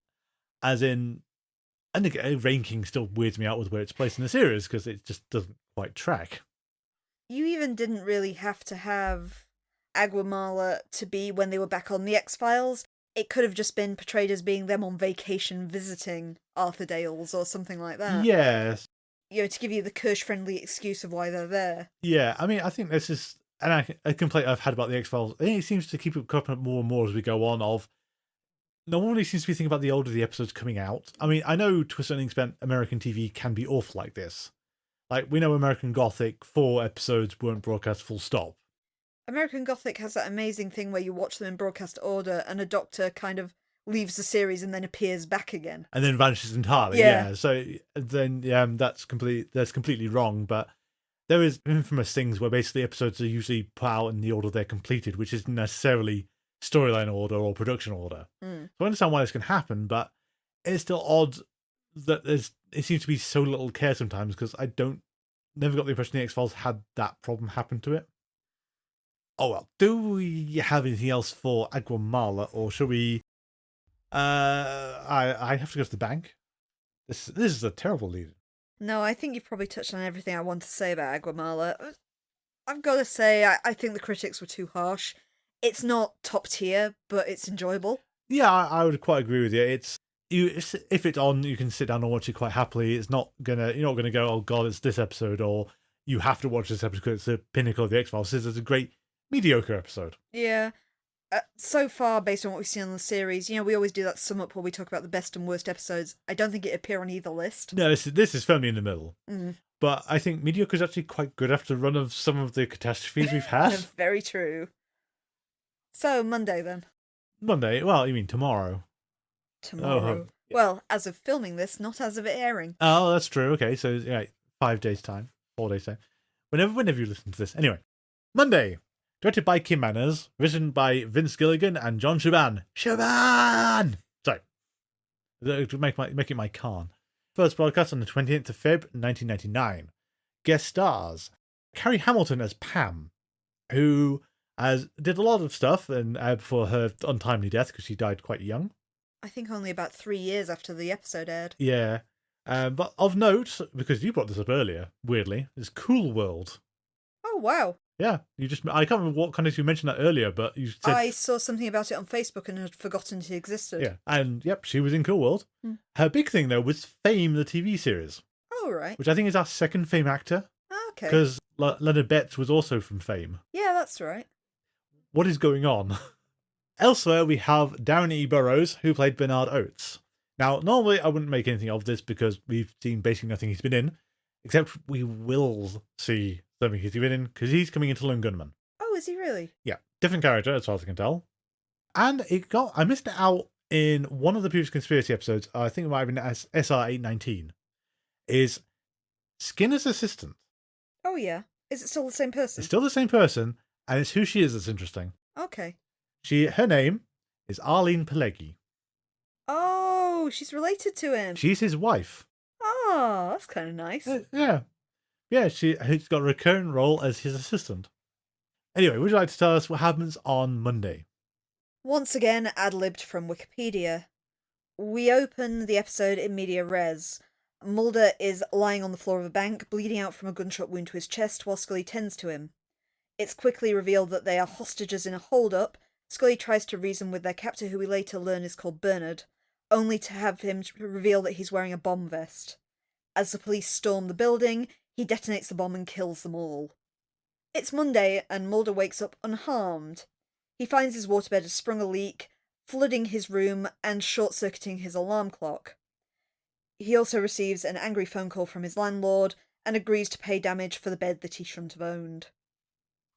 As in, and again, Rain King still weirds me out with where it's placed in the series because it just doesn't quite track. You even didn't really have to have Agua Mala to be when they were back on the X-Files. It could have just been portrayed as being them on vacation visiting Arthur Dales or something like that. Yes. To give you the Kirsch-friendly excuse of why they're there. Yeah, I mean, I think this is a complaint I've had about the X-Files. I think it seems to keep cropping up more and more as we go on no one really seems to be thinking about the older the episodes coming out. I mean, I know to a certain extent American TV can be awful like this. Like, we know American Gothic, 4 episodes weren't broadcast full stop. American Gothic has that amazing thing where you watch them in broadcast order and a doctor kind of leaves the series and then appears back again. And then vanishes entirely, Yeah. yeah. So then, that's completely wrong, but there is infamous things where basically episodes are usually put out in the order they're completed, which isn't necessarily storyline order or production order. Mm. So I understand why this can happen, but it's still odd that it seems to be so little care sometimes, because never got the impression the X-Files had that problem happen to it. Oh well, do we have anything else for Agua Mala, or shall we? I have to go to the bank. This is a terrible lead. No, I think you've probably touched on everything I want to say about Agua Mala. I've got to say, I think the critics were too harsh. It's not top tier, but it's enjoyable. Yeah, I would quite agree with you. If it's on, you can sit down and watch it quite happily. You're not gonna go, oh god, it's this episode, or you have to watch this episode because it's the pinnacle of the X-Files. This is a great mediocre episode. Yeah. So far, based on what we've seen on the series, we always do that sum up where we talk about the best and worst episodes. I don't think it appear on either list. No, this is firmly in the middle. Mm. But I think mediocre is actually quite good after the run of some of the catastrophes we've had. Very true. So, Monday then. Monday? Well, you mean tomorrow. Tomorrow. Yeah. Well, as of filming this, not as of it airing. Oh, that's true. Okay, so 5 days time, 4 days time. Whenever you listen to this. Anyway, Monday. Directed by Kim Manners, written by Vince Gilligan and John Shaban. Shaban! Sorry. To make it my Khan. First broadcast on the 28th of Feb, 1999. Guest stars Carrie Hamilton as Pam, who did a lot of stuff before her untimely death, because she died quite young. I think only about 3 years after the episode aired. Yeah. But of note, because you brought this up earlier, weirdly, is Cool World. Oh, wow. Yeah, I can't remember what context you mentioned that earlier, but you said... I saw something about it on Facebook and had forgotten it existed. Yeah, and yep, she was in Cool World. Hmm. Her big thing, though, was Fame, the TV series. Oh, right. Which I think is our second Fame actor. Okay. Because Leonard Betts was also from Fame. Yeah, that's right. What is going on? Elsewhere, we have Darren E. Burroughs, who played Bernard Oates. Now, normally I wouldn't make anything of this because we've seen basically nothing he's been in, except we will see something he's been in, because he's coming into Lone Gunman. Oh, is he really? Yeah, different character as far as I can tell. And I missed it out in one of the previous conspiracy episodes. I think it might have been SR819. Is Skinner's assistant. Oh, yeah. Is it still the same person? It's still the same person, and it's who she is that's interesting. Okay. Her name is Arlene Pileggi. Oh, she's related to him. She's his wife. Oh, that's kind of nice. Yeah. Yeah, she's got a recurring role as his assistant. Anyway, would you like to tell us what happens on Monday? Once again, ad-libbed from Wikipedia. We open the episode in media res. Mulder is lying on the floor of a bank, bleeding out from a gunshot wound to his chest while Scully tends to him. It's quickly revealed that they are hostages in a hold-up. Scully tries to reason with their captor, who we later learn is called Bernard, only to have him reveal that he's wearing a bomb vest. As the police storm the building, he detonates the bomb and kills them all. It's Monday, and Mulder wakes up unharmed. He finds his waterbed has sprung a leak, flooding his room and short-circuiting his alarm clock. He also receives an angry phone call from his landlord and agrees to pay damage for the bed that he shouldn't have owned.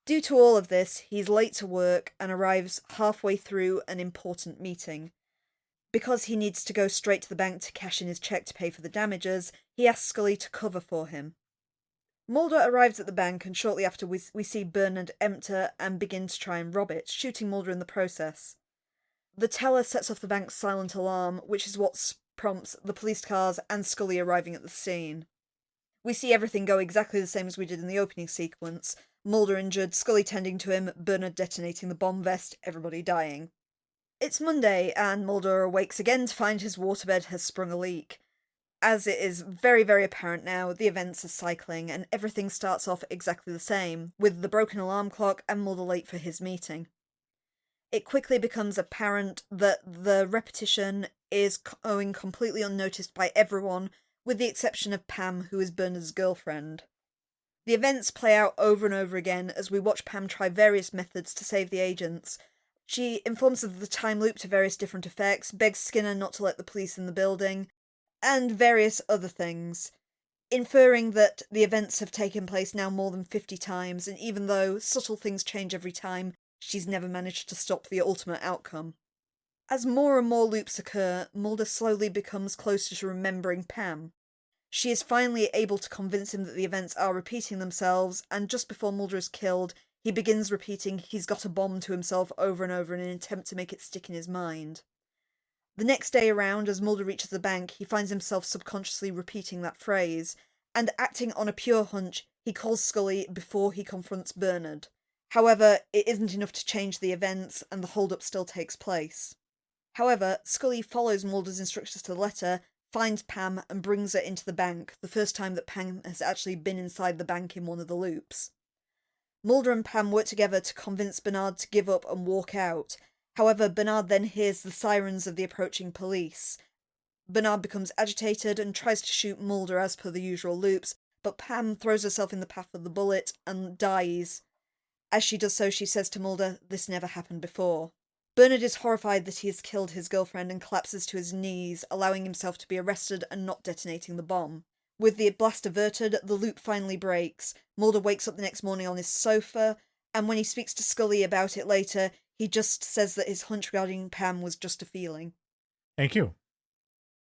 Due to all of this, he's late to work and arrives halfway through an important meeting. Because he needs to go straight to the bank to cash in his cheque to pay for the damages, he asks Scully to cover for him. Mulder arrives at the bank, and shortly after we see Bernard enter and begin to try and rob it, shooting Mulder in the process. The teller sets off the bank's silent alarm, which is what prompts the police cars and Scully arriving at the scene. We see everything go exactly the same as we did in the opening sequence. Mulder injured, Scully tending to him, Bernard detonating the bomb vest, everybody dying. It's Monday, and Mulder awakes again to find his waterbed has sprung a leak. As it is very, very apparent now, the events are cycling, and everything starts off exactly the same, with the broken alarm clock and Mulder late for his meeting. It quickly becomes apparent that the repetition is going completely unnoticed by everyone, with the exception of Pam, who is Bernard's girlfriend. The events play out over and over again as we watch Pam try various methods to save the agents. She informs of the time loop to various different effects, begs Skinner not to let the police in the building, and various other things, inferring that the events have taken place now more than 50 times, and even though subtle things change every time, she's never managed to stop the ultimate outcome. As more and more loops occur, Mulder slowly becomes closer to remembering Pam. She is finally able to convince him that the events are repeating themselves, and just before Mulder is killed, he begins repeating he's got a bomb to himself over and over in an attempt to make it stick in his mind. The next day around, as Mulder reaches the bank, he finds himself subconsciously repeating that phrase, and acting on a pure hunch, he calls Scully before he confronts Bernard. However, it isn't enough to change the events, and the hold-up still takes place. However, Scully follows Mulder's instructions to the letter, finds Pam, and brings her into the bank, the first time that Pam has actually been inside the bank in one of the loops. Mulder and Pam work together to convince Bernard to give up and walk out. However, Bernard then hears the sirens of the approaching police. Bernard becomes agitated and tries to shoot Mulder as per the usual loops, but Pam throws herself in the path of the bullet and dies. As she does so, she says to Mulder, "This never happened before." Bernard is horrified that he has killed his girlfriend and collapses to his knees, allowing himself to be arrested and not detonating the bomb. With the blast averted, the loop finally breaks. Mulder wakes up the next morning on his sofa, and when he speaks to Scully about it later, he just says that his hunch regarding Pam was just a feeling. Thank you.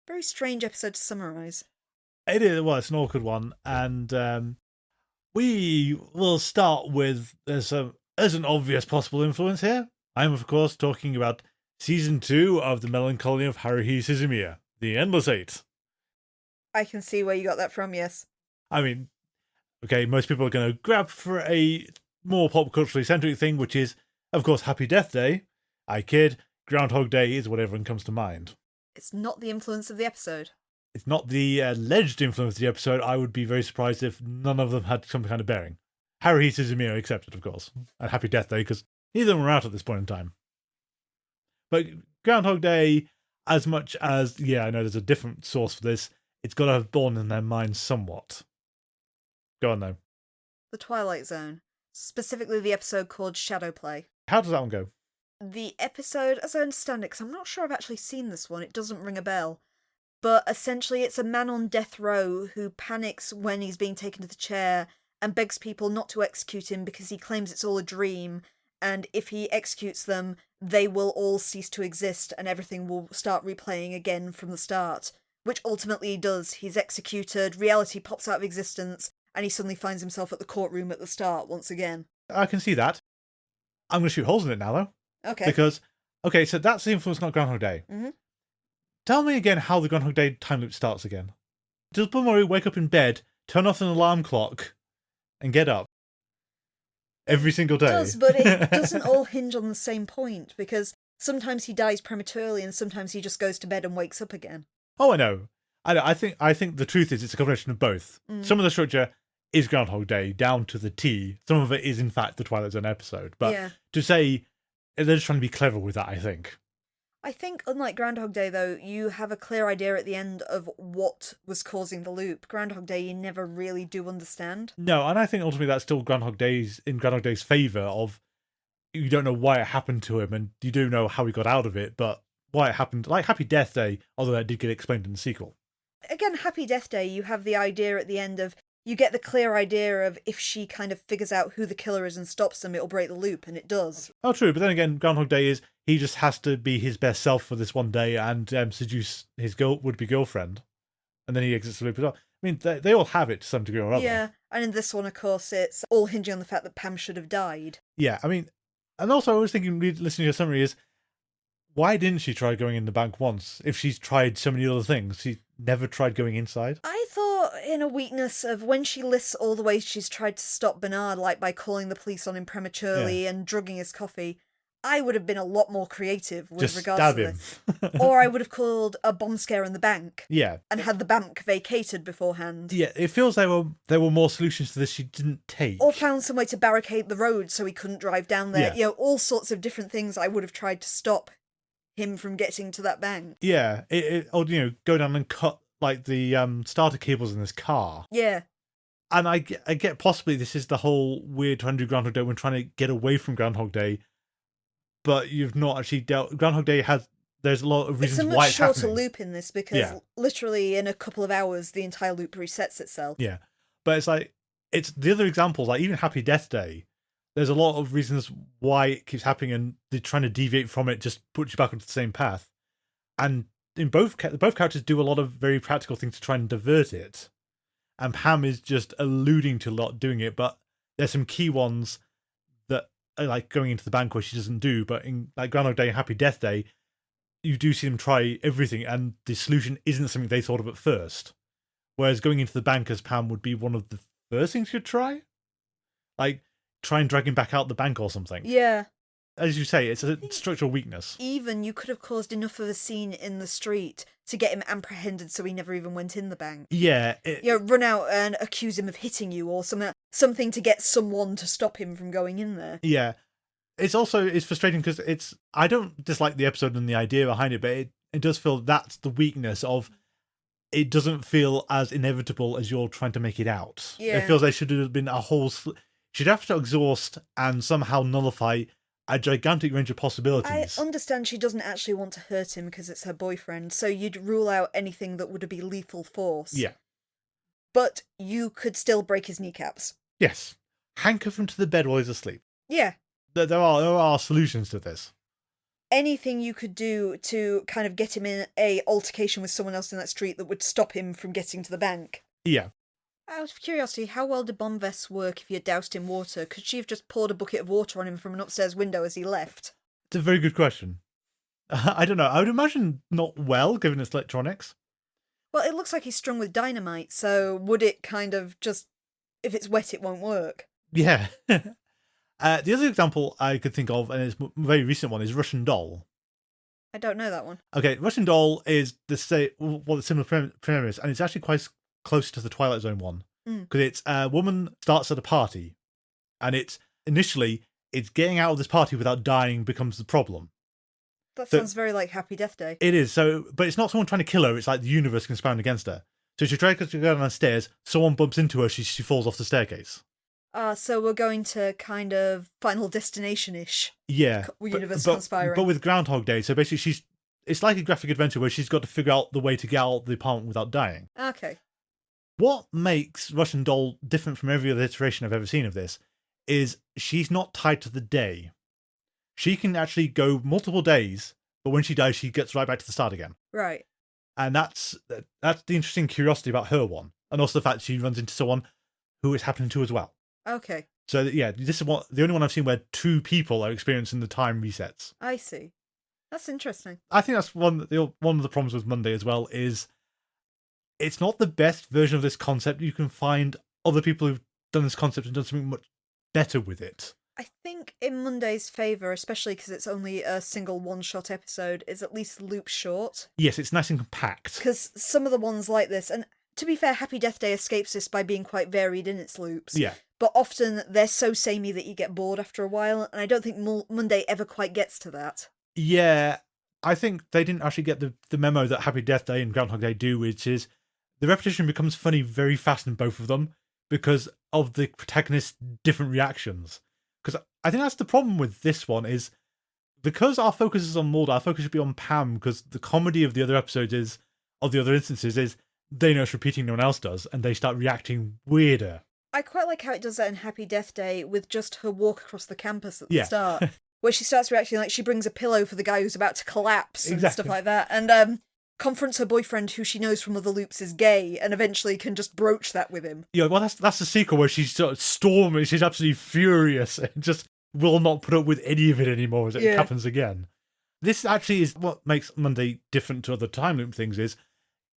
Very strange episode to summarise. It is, well, it's an awkward one, and we will start with there's an obvious possible influence here. I'm, of course, talking about Season 2 of The Melancholy of Haruhi Suzumiya, The Endless Eight. I can see where you got that from, yes. I mean, okay, most people are going to grab for a more pop culturally centric thing, which is, of course, Happy Death Day. I kid, Groundhog Day is what everyone comes to mind. It's not the influence of the episode. It's not the alleged influence of the episode. I would be very surprised if none of them had some kind of bearing. Haruhi Suzumiya accepted, of course, and Happy Death Day, because neither of them were out at this point in time. But Groundhog Day, as much as, yeah, I know there's a different source for this, it's got to have born in their minds somewhat. Go on, though. The Twilight Zone. Specifically the episode called Shadow Play. How does that one go? The episode, as I understand it, because I'm not sure I've actually seen this one, it doesn't ring a bell. But essentially it's a man on death row who panics when he's being taken to the chair and begs people not to execute him because he claims it's all a dream, and if he executes them, they will all cease to exist and everything will start replaying again from the start. Which ultimately he does. He's executed, reality pops out of existence, and he suddenly finds himself at the courtroom at the start once again. I can see that. I'm going to shoot holes in it now, though. Okay. Because, okay, so that's the influence, not Groundhog Day. Mm-hmm. Tell me again how the Groundhog Day time loop starts again. Does Bill Murray wake up in bed, turn off an alarm clock, and get up? Every single day. It does, but it doesn't all hinge on the same point, because sometimes he dies prematurely and sometimes he just goes to bed and wakes up again. Oh, I know. I think the truth is it's a combination of both. Some of the structure is Groundhog Day, down to the T. Some of it is, in fact, the Twilight Zone episode. But to say, they're just trying to be clever with that, I think. I think, unlike Groundhog Day, though, you have a clear idea at the end of what was causing the loop. Groundhog Day, you never really do understand. No, and I think ultimately that's still Groundhog Day's favour of you don't know why it happened to him, and you do know how he got out of it, but why it happened, like Happy Death Day, although that did get explained in the sequel. Again, Happy Death Day, you have the idea at the end of, you get the clear idea of if she kind of figures out who the killer is and stops them, it'll break the loop, and it does. Oh, true, but then again, Groundhog Day is, he just has to be his best self for this one day and seduce his would-be girlfriend, and then he exits the loop as well. I mean, they all have it to some degree or other. Yeah, and in this one, of course, it's all hinging on the fact that Pam should have died. Yeah, I mean, and also I was thinking, listening to your summary is, why didn't she try going in the bank once? If she's tried so many other things, she never tried going inside? I thought in a weakness of when she lists all the ways she's tried to stop Bernard, like by calling the police on him prematurely and drugging his coffee, I would have been a lot more creative with Just regards stab to him. this. Or I would have called a bomb scare in the bank. Yeah. And had the bank vacated beforehand. Yeah, it feels there were more solutions to this she didn't take. Or found some way to barricade the road so he couldn't drive down there. Yeah. You know, all sorts of different things I would have tried to stop him from getting to that bank. Yeah, or, go down and cut, like, the starter cables in this car. Yeah. And I get possibly this is the whole weird trying to do Groundhog Day when trying to get away from Groundhog Day, but you've not actually dealt... Groundhog Day there's a lot of reasons why it's happening. It's a much shorter loop in this because literally in a couple of hours the entire loop resets itself. Yeah, but it's like, it's the other examples, like even Happy Death Day, there's a lot of reasons why it keeps happening, and they're trying to deviate from it, just puts you back onto the same path. And in both characters do a lot of very practical things to try and divert it. And Pam is just alluding to a lot doing it, but there's some key ones that are like going into the bank where she doesn't do, but in like Groundhog Day and Happy Death Day, you do see them try everything, and the solution isn't something they thought of at first. Whereas going into the bank as Pam would be one of the first things you'd try. Like, try and drag him back out the bank or something. Yeah. As you say, it's a structural weakness. Even you could have caused enough of a scene in the street to get him apprehended so he never even went in the bank. Yeah. Run out and accuse him of hitting you or something to get someone to stop him from going in there. Yeah. It's frustrating because I don't dislike the episode and the idea behind it, but it does feel that's the weakness of it doesn't feel as inevitable as you're trying to make it out. Yeah. It feels like should have been a whole... should have to exhaust and somehow nullify a gigantic range of possibilities. I understand she doesn't actually want to hurt him because it's her boyfriend, so you'd rule out anything that would be lethal force. Yeah. But you could still break his kneecaps. Yes. Handcuff him to the bed while he's asleep. Yeah. There are solutions to this. Anything you could do to kind of get him in a altercation with someone else in that street that would stop him from getting to the bank. Yeah. Out of curiosity, how well did bomb vests work if you doused in water? Could she have just poured a bucket of water on him from an upstairs window as he left? It's a very good question. I don't know. I would imagine not well, given its electronics. Well, it looks like he's strung with dynamite, so would it kind of just... if it's wet, it won't work? Yeah. The other example I could think of, and it's a very recent one, is Russian Doll. I don't know that one. Okay, Russian Doll is the similar premise, and it's actually quite close to the Twilight Zone one. Because it's a woman starts at a party, and it's getting out of this party without dying becomes the problem. That sounds very like Happy Death Day. It is, but it's not someone trying to kill her, it's like the universe conspiring against her. So she tries to go down the stairs, someone bumps into her, she falls off the staircase. So we're going to kind of Final Destination-ish. Yeah. Universe conspiring. But with Groundhog Day, so basically it's like a graphic adventure where she's got to figure out the way to get out of the apartment without dying. Okay. What makes Russian Doll different from every other iteration I've ever seen of this is she's not tied to the day. She can actually go multiple days, but when she dies, she gets right back to the start again. Right. And that's the interesting curiosity about her one. And also the fact she runs into someone who it's happening to as well. Okay. So yeah, this is the only one I've seen where two people are experiencing the time resets. I see. That's interesting. I think that's one of the problems with Monday as well is it's not the best version of this concept. You can find other people who've done this concept and done something much better with it. I think in Monday's favour, especially because it's only a single one-shot episode, is at least loop short. Yes, it's nice and compact. Because some of the ones like this, and to be fair, Happy Death Day escapes this by being quite varied in its loops. Yeah. But often they're so samey that you get bored after a while, and I don't think Monday ever quite gets to that. Yeah, I think they didn't actually get the memo that Happy Death Day and Groundhog Day do, which is the repetition becomes funny very fast in both of them because of the protagonist's different reactions. Because I think that's the problem with this one is because our focus is on Mulder, our focus should be on Pam because the comedy of the other episodes of the other instances is they know it's repeating, no one else does, and they start reacting weirder. I quite like how it does that in Happy Death Day with just her walk across the campus at the start, where she starts reacting like she brings a pillow for the guy who's about to collapse and stuff like that, and confronts her boyfriend who she knows from other loops is gay, and eventually can just broach that with him. Yeah, well, that's the sequel where she's sort of storming, she's absolutely furious, and just will not put up with any of it anymore as it happens again. This actually is what makes Monday different to other time loop things is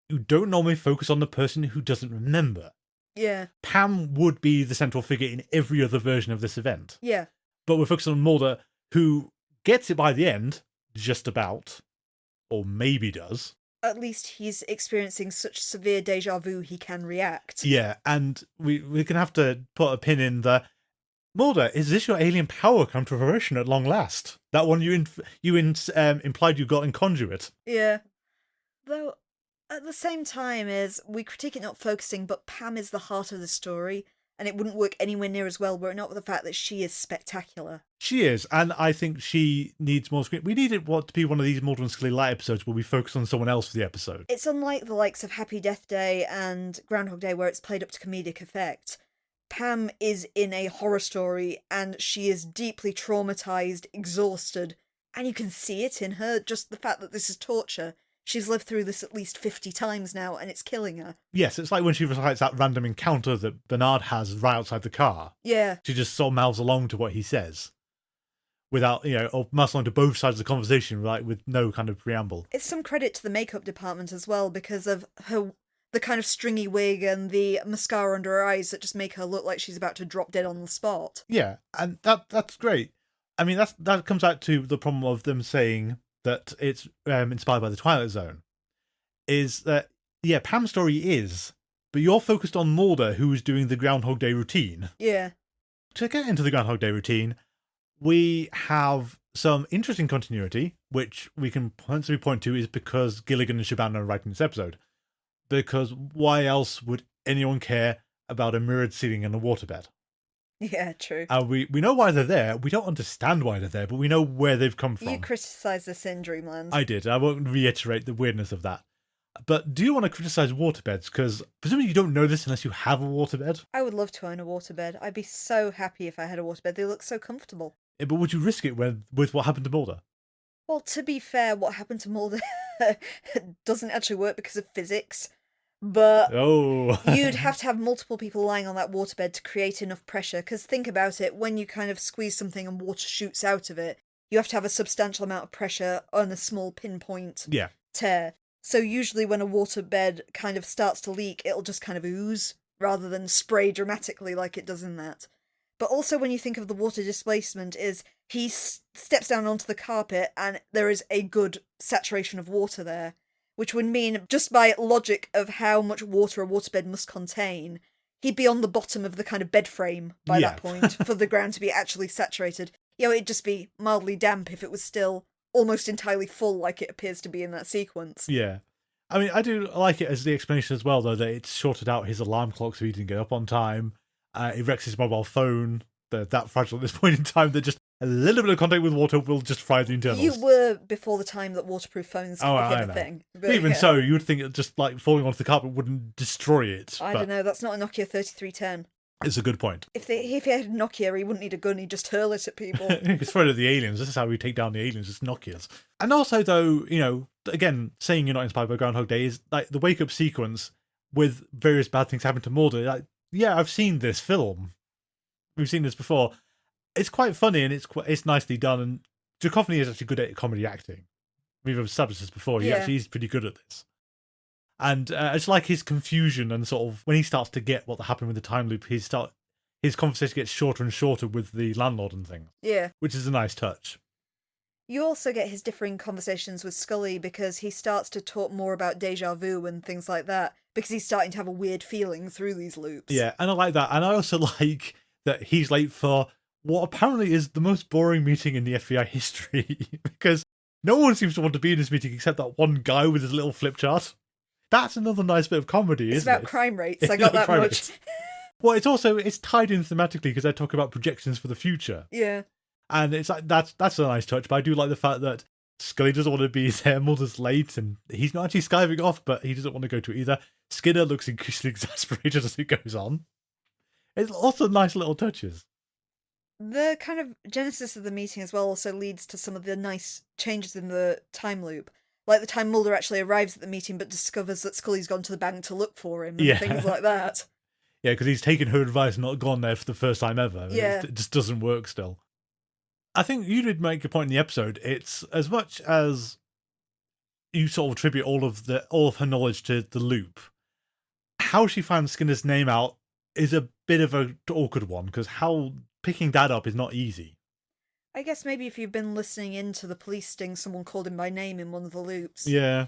you don't normally focus on the person who doesn't remember. Yeah. Pam would be the central figure in every other version of this event. Yeah. But we're focused on Mulder, who gets it by the end, just about, or maybe does. At least he's experiencing such severe deja vu he can react. Yeah, and we're going to have to put a pin in the... Mulder, is this your alien power come to fruition at long last? That one you implied you got in Conduit. Yeah. Though, at the same time is, we critique it not focusing, but Pam is the heart of the story, and it wouldn't work anywhere near as well were it not for the fact that she is spectacular. She is, and I think she needs more screen. We need it to be one of these Mulder and Scully light episodes where we focus on someone else for the episode. It's unlike the likes of Happy Death Day and Groundhog Day where it's played up to comedic effect. Pam is in a horror story and she is deeply traumatized, exhausted, and you can see it in her, just the fact that this is torture. She's lived through this at least 50 times now and it's killing her. Yes, it's like when she recites that random encounter that Bernard has right outside the car. Yeah. She just sort of mouths along to what he says. without, or muscle onto both sides of the conversation, like with no kind of preamble. It's some credit to the makeup department as well, because of the kind of stringy wig and the mascara under her eyes that just make her look like she's about to drop dead on the spot. Yeah, and that's great. I mean, that comes out to the problem of them saying that it's inspired by the Twilight Zone. Is that, yeah, Pam's story is, but you're focused on Mulder, who's doing the Groundhog Day routine. Yeah. To get into the Groundhog Day routine, we have some interesting continuity, which we can possibly point to is because Gilligan and Shabana are writing this episode. Because why else would anyone care about a mirrored ceiling and a waterbed? Yeah, true. We know why they're there. We don't understand why they're there, but we know where they've come from. You criticised this in Dreamland. I did. I won't reiterate the weirdness of that. But do you want to criticise waterbeds? Because presumably you don't know this unless you have a waterbed. I would love to own a waterbed. I'd be so happy if I had a waterbed. They look so comfortable. Yeah, but would you risk it with what happened to Mulder? Well, to be fair, what happened to Mulder doesn't actually work because of physics. But you'd have to have multiple people lying on that waterbed to create enough pressure. Because think about it, when you kind of squeeze something and water shoots out of it, you have to have a substantial amount of pressure on a small pinpoint tear. So usually when a waterbed kind of starts to leak, it'll just kind of ooze rather than spray dramatically like it does in that. But also when you think of the water displacement is he steps down onto the carpet and there is a good saturation of water there, which would mean just by logic of how much water a waterbed must contain, he'd be on the bottom of the kind of bed frame by that point for the ground to be actually saturated. It'd just be mildly damp if it was still almost entirely full like it appears to be in that sequence. Yeah. I mean, I do like it as the explanation as well, though, that it's shorted out his alarm clock so he didn't get up on time. It wrecks his mobile phone. They're that fragile at this point in time that just a little bit of contact with water will just fry the internals. You were before the time that waterproof phones became a thing. But even so, you would think it just like falling onto the carpet wouldn't destroy it. I don't know, that's not a Nokia 3310. It's a good point. If he had a Nokia, he wouldn't need a gun, he'd just hurl it at people. It's throw it at the aliens. This is how we take down the aliens, it's Nokias. And also, though, again, saying you're not inspired by Groundhog Day is like the wake-up sequence with various bad things happen to Mulder. Like, yeah, I've seen this film. We've seen this before. It's quite funny and it's nicely done. And Duchovny is actually good at comedy acting. We've established this before. He actually is pretty good at this. And it's like his confusion and sort of when he starts to get what happened with the time loop, his conversation gets shorter and shorter with the landlord and things. Yeah. Which is a nice touch. You also get his differing conversations with Scully because he starts to talk more about deja vu and things like that because he's starting to have a weird feeling through these loops. Yeah, and I like that. And I also like that he's late for what apparently is the most boring meeting in the FBI history because no one seems to want to be in this meeting except that one guy with his little flip chart. That's another nice bit of comedy, isn't it? It's about crime rates. I got that much. Well, it's tied in thematically because they talk about projections for the future. Yeah. And it's like that's a nice touch, but I do like the fact that Scully doesn't want to be there, Mulder's late, and he's not actually skiving off, but he doesn't want to go to it either. Skinner looks increasingly exasperated as it goes on. It's also nice little touches. The kind of genesis of the meeting as well also leads to some of the nice changes in the time loop. Like the time Mulder actually arrives at the meeting but discovers that Scully's gone to the bank to look for him and things like that. Yeah, because he's taken her advice and not gone there for the first time ever. Yeah. It just doesn't work still. I think you did make a point in the episode. It's as much as you sort of attribute all of her knowledge to the loop. How she found Skinner's name out is a bit of an awkward one because how picking that up is not easy. I guess maybe if you've been listening into the police sting, someone called him by name in one of the loops. Yeah.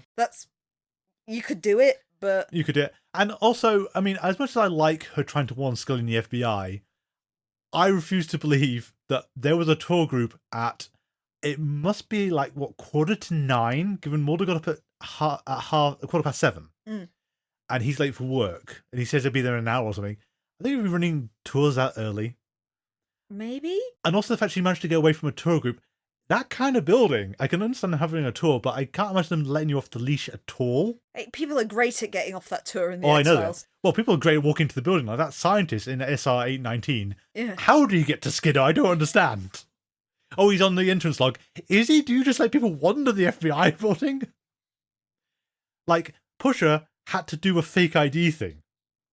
You could do it, but... You could do it. And also, I mean, as much as I like her trying to warn Scully in the FBI, I refuse to believe that there was a tour group at, it must be like, 9:15, given Mulder got up at 7:15. Mm. And he's late for work. And he says he'll be there in an hour or something. I think he'll be running tours that early. Maybe? And also the fact she managed to get away from a tour group. That kind of building, I can understand having a tour, but I can't imagine them letting you off the leash at all. Hey, people are great at getting off that tour in the X-Files. I know that. Well, people are great at walking into the building. Like that scientist in SR 819. Yeah. How do you get to Skinner? I don't understand. Oh, he's on the entrance log. Is he? Do you just let people wander the FBI building? Like, Pusher had to do a fake ID thing.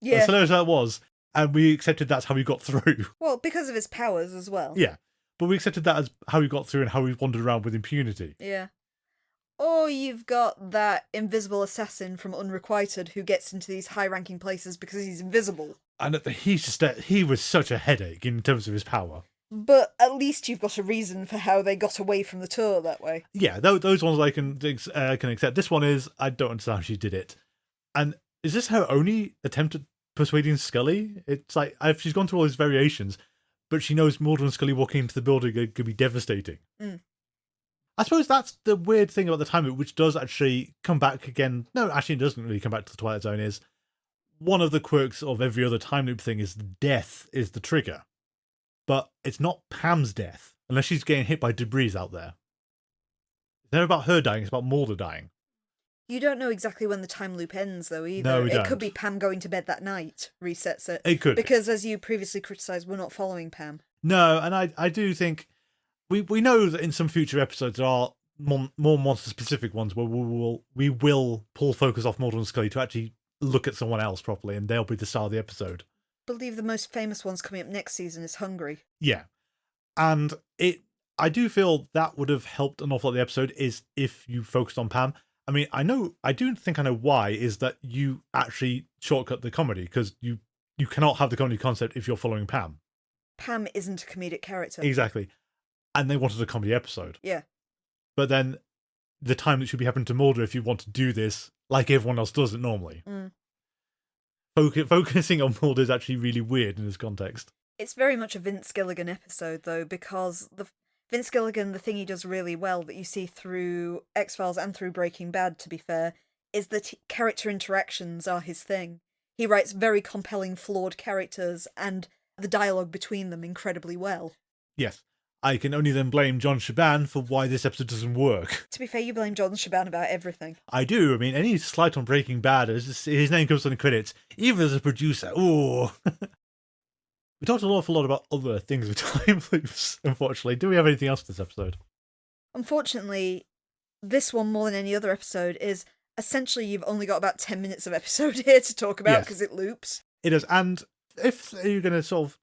Yeah. As hilarious as that was. And we accepted that's how he got through. Well, because of his powers as well. Yeah. but we accepted that as how he got through and how he wandered around with impunity. Yeah. Or you've got that invisible assassin from Unrequited who gets into these high-ranking places because he's invisible. And he was such a headache in terms of his power. But at least you've got a reason for how they got away from the tour that way. Yeah, those ones I can accept. This one is, I don't understand how she did it. And is this her only attempt at persuading Scully? It's like, she's gone through all these variations, but she knows Mulder and Scully walking into the building could be devastating. Mm. I suppose that's the weird thing about the time loop, which does actually come back again. No, actually, it doesn't really come back to the Twilight Zone. Is one of the quirks of every other time loop thing is death is the trigger. But it's not Pam's death, unless she's getting hit by debris out there. It's never about her dying, it's about Mulder dying. You don't know exactly when the time loop ends, though, either. No, we don't. It could be Pam going to bed that night resets it. It could. Because, as you previously criticised, we're not following Pam. No, and I do think... We know that in some future episodes there are more monster-specific ones where we will pull focus off Mulder and Scully to actually look at someone else properly, and they'll be the star of the episode. I believe the most famous ones coming up next season is Hungry. Yeah. And I do feel that would have helped an awful lot of the episode is if you focused on Pam. I mean, I do think I know why, is that you actually shortcut the comedy, because you cannot have the comedy concept if you're following Pam. Pam isn't a comedic character. Exactly. And they wanted a comedy episode. Yeah. But then the time that should be happening to Mulder if you want to do this, like everyone else does it normally. Mm. Focusing on Mulder is actually really weird in this context. It's very much a Vince Gilligan episode, though, because Vince Gilligan, the thing he does really well that you see through X-Files and through Breaking Bad, to be fair, is that character interactions are his thing. He writes very compelling, flawed characters and the dialogue between them incredibly well. Yes. I can only then blame John Shaban for why this episode doesn't work. To be fair, you blame John Shaban about everything. I do. I mean, any slight on Breaking Bad, his name comes on the credits, even as a producer. Ooh. We talked an awful lot about other things with time loops, unfortunately. Do we have anything else for this episode? Unfortunately, this one, more than any other episode, is essentially you've only got about 10 minutes of episode here to talk about because it loops. It does. And if you're going to sort of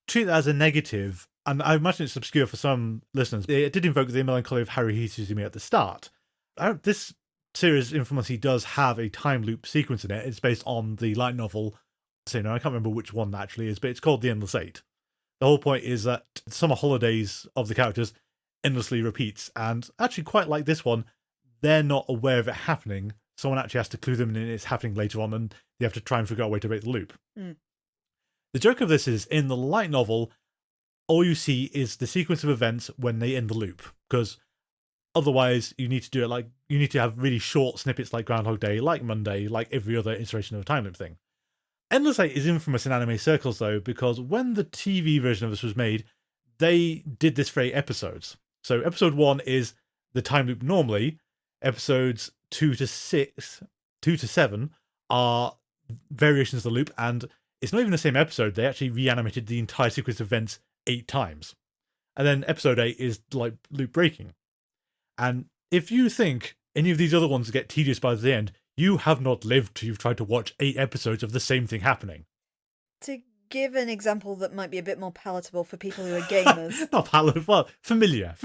treat that as a negative, and I imagine it's obscure for some listeners, it did invoke the melancholy of Haruhi Suzumiya at the start. This series, infamously, does have a time loop sequence in it. It's based on the light novel. So, I can't remember which one that actually is, but it's called The Endless Eight. The whole point is that summer holidays of the characters endlessly repeats, and actually quite like this one, they're not aware of it happening. Someone actually has to clue them in and it's happening later on, and they have to try and figure out a way to break the loop. Mm. The joke of this is, in the light novel, all you see is the sequence of events when they end the loop, because otherwise you need to do it like, you need to have really short snippets like Groundhog Day, like Monday, like every other iteration of a time loop thing. Endless Eight is infamous in anime circles, though, because when the TV version of this was made, they did this for 8 episodes. So episode 1 is the time loop normally. Episodes 2 to 7 are variations of the loop, and it's not even the same episode. They actually reanimated the entire sequence of events 8 times. And then episode 8 is like loop breaking. And if you think any of these other ones get tedious by the end, you have not lived till you've tried to watch 8 episodes of the same thing happening. To give an example that might be a bit more palatable for people who are gamers. Not palatable, well, familiar.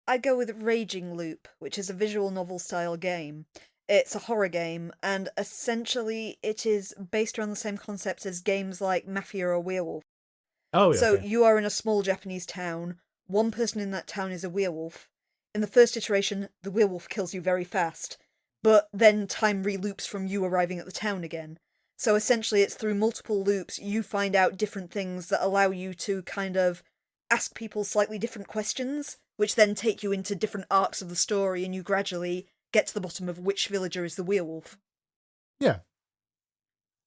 I'd go with Raging Loop, which is a visual novel style game. It's a horror game, and essentially it is based around the same concept as games like Mafia or Werewolf. Oh, yeah. So okay. you are in a small Japanese town. One person in that town is a werewolf. In the first iteration, the werewolf kills you very fast, but then time reloops from you arriving at the town again. So essentially it's through multiple loops you find out different things that allow you to kind of ask people slightly different questions, which then take you into different arcs of the story, and you gradually get to the bottom of which villager is the werewolf. Yeah.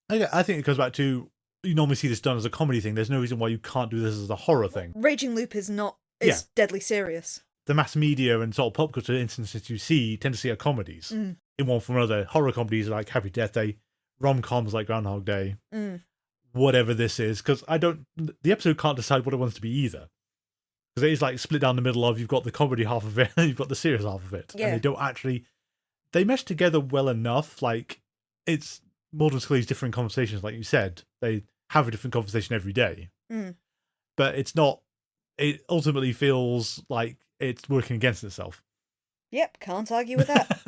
I think it goes back to, you normally see this done as a comedy thing. There's no reason why you can't do this as a horror thing. Raging Loop is not, it's deadly serious. The mass media and sort of pop culture instances you see tend to see are comedies. Mm. In one form or another. Horror comedies like Happy Death Day, rom-coms like Groundhog Day, whatever this is, because the episode can't decide what it wants to be either. Because it is like split down the middle of, you've got the comedy half of it, and you've got the serious half of it. Yeah. And they mesh together well enough, like, it's Mulder and Scully's different conversations, like you said. They have a different conversation every day. Mm. But it's not it ultimately feels like it's working against itself. Yep, can't argue with that.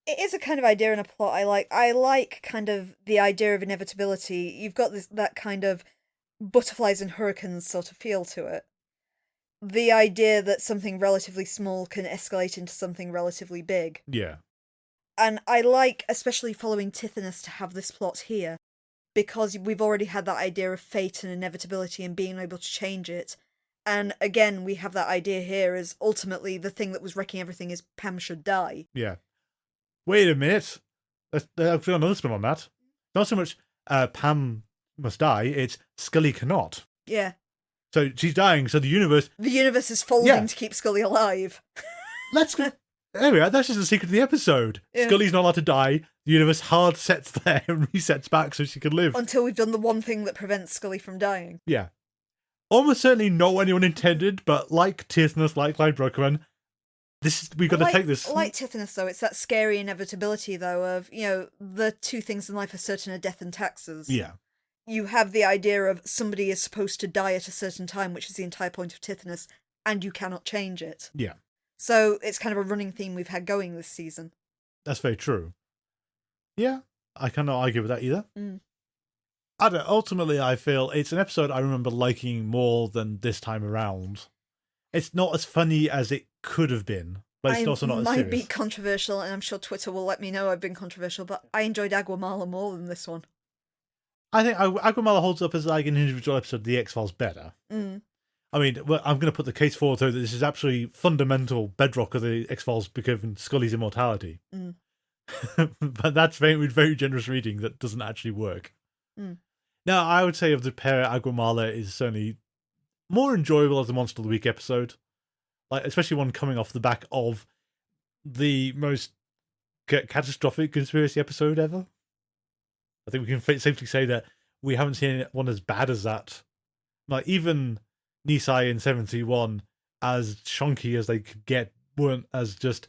It is a kind of idea and a plot I like. I like kind of the idea of inevitability. You've got that kind of butterflies and hurricanes sort of feel to it. The idea that something relatively small can escalate into something relatively big. Yeah. And I like, especially following Tithonus, to have this plot here, because we've already had that idea of fate and inevitability and being able to change it. And again, we have that idea here as ultimately the thing that was wrecking everything is Pam should die. Yeah. Wait a minute. I've got another spin on that. Not so much Pam must die, it's Scully cannot. Yeah. So she's dying, so the universe... The universe is folding to keep Scully alive. Let's go... Anyway, that's just the secret of the episode. Yeah. Scully's not allowed to die. The universe hard sets there and resets back so she can live. Until we've done the one thing that prevents Scully from dying. Yeah. Almost certainly not what anyone intended, but like Tithonus, like Clyde Bruckman, we've got to take this. Like Tithonus, though, it's that scary inevitability, though, of, the two things in life are certain are death and taxes. Yeah. You have the idea of somebody is supposed to die at a certain time, which is the entire point of Tithonus, and you cannot change it. Yeah. So it's kind of a running theme we've had going this season. That's very true. Yeah, I cannot argue with that either. Mm. Ultimately, I feel it's an episode I remember liking more than this time around. It's not as funny as it could have been, but it's also not as serious. I might be controversial, and I'm sure Twitter will let me know I've been controversial, but I enjoyed Agua Mala more than this one. I think Agua Mala holds up as like an individual episode of The X-Files better. Mm. I mean, I'm going to put the case forward, though, that this is absolutely fundamental bedrock of The X-Files because of Scully's immortality. Mm. But that's very, very generous reading that doesn't actually work. Mm. Now, I would say of the pair, Agua Mala is certainly more enjoyable as a Monster of the Week episode. Like, especially one coming off the back of the most catastrophic conspiracy episode ever. I think we can safely say that we haven't seen one as bad as that. Like, even Nisai in 71, as chunky as they could get, weren't as just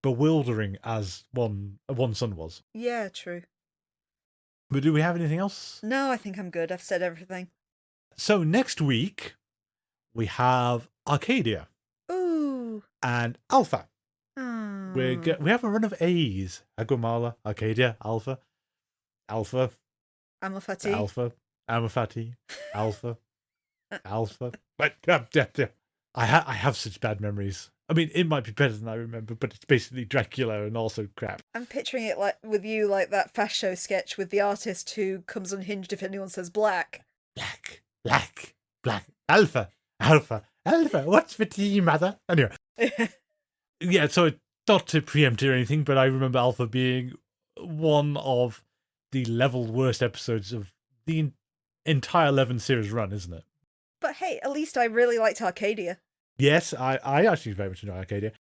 bewildering as One Sun was. Yeah, true. But do we have anything else? No, I think I'm good. I've said everything. So next week, we have Arcadia. Ooh. And Alpha. Oh. We have a run of A's. Agua Mala, Arcadia, Alpha. Amafati. Alpha. Amafati. Alpha. Alpha. But I have such bad memories. I mean, it might be better than I remember, but it's basically Dracula and also crap. I'm picturing it like with you, like that Fast Show sketch with the artist who comes unhinged if anyone says black. Black. Alpha. What's for tea, mother? Anyway. Yeah, so not to preempt or anything, but I remember Alpha being one of the level worst episodes of the entire 11 series run, isn't it? But hey, at least I really liked Arcadia. Yes, I actually very much enjoy Arcadia.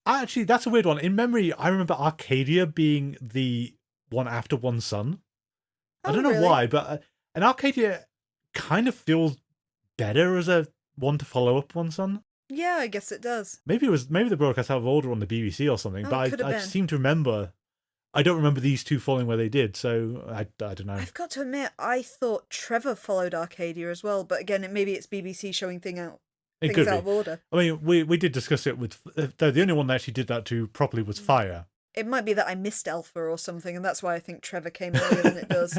Actually, that's a weird one. In memory, I remember Arcadia being the one after One Sun. I don't know why, but and Arcadia kind of feels better as a one to follow up One Sun. Yeah, I guess it does. Maybe the broadcast out of order on the BBC or something, but I seem to remember. I don't remember these two falling where they did, so I don't know. I've got to admit, I thought Trevor followed Arcadia as well, but again, maybe it's BBC showing things out of order. I mean, we did discuss it with... the only one that actually did that to properly was Fire. It might be that I missed Alpha or something, and that's why I think Trevor came earlier than it does.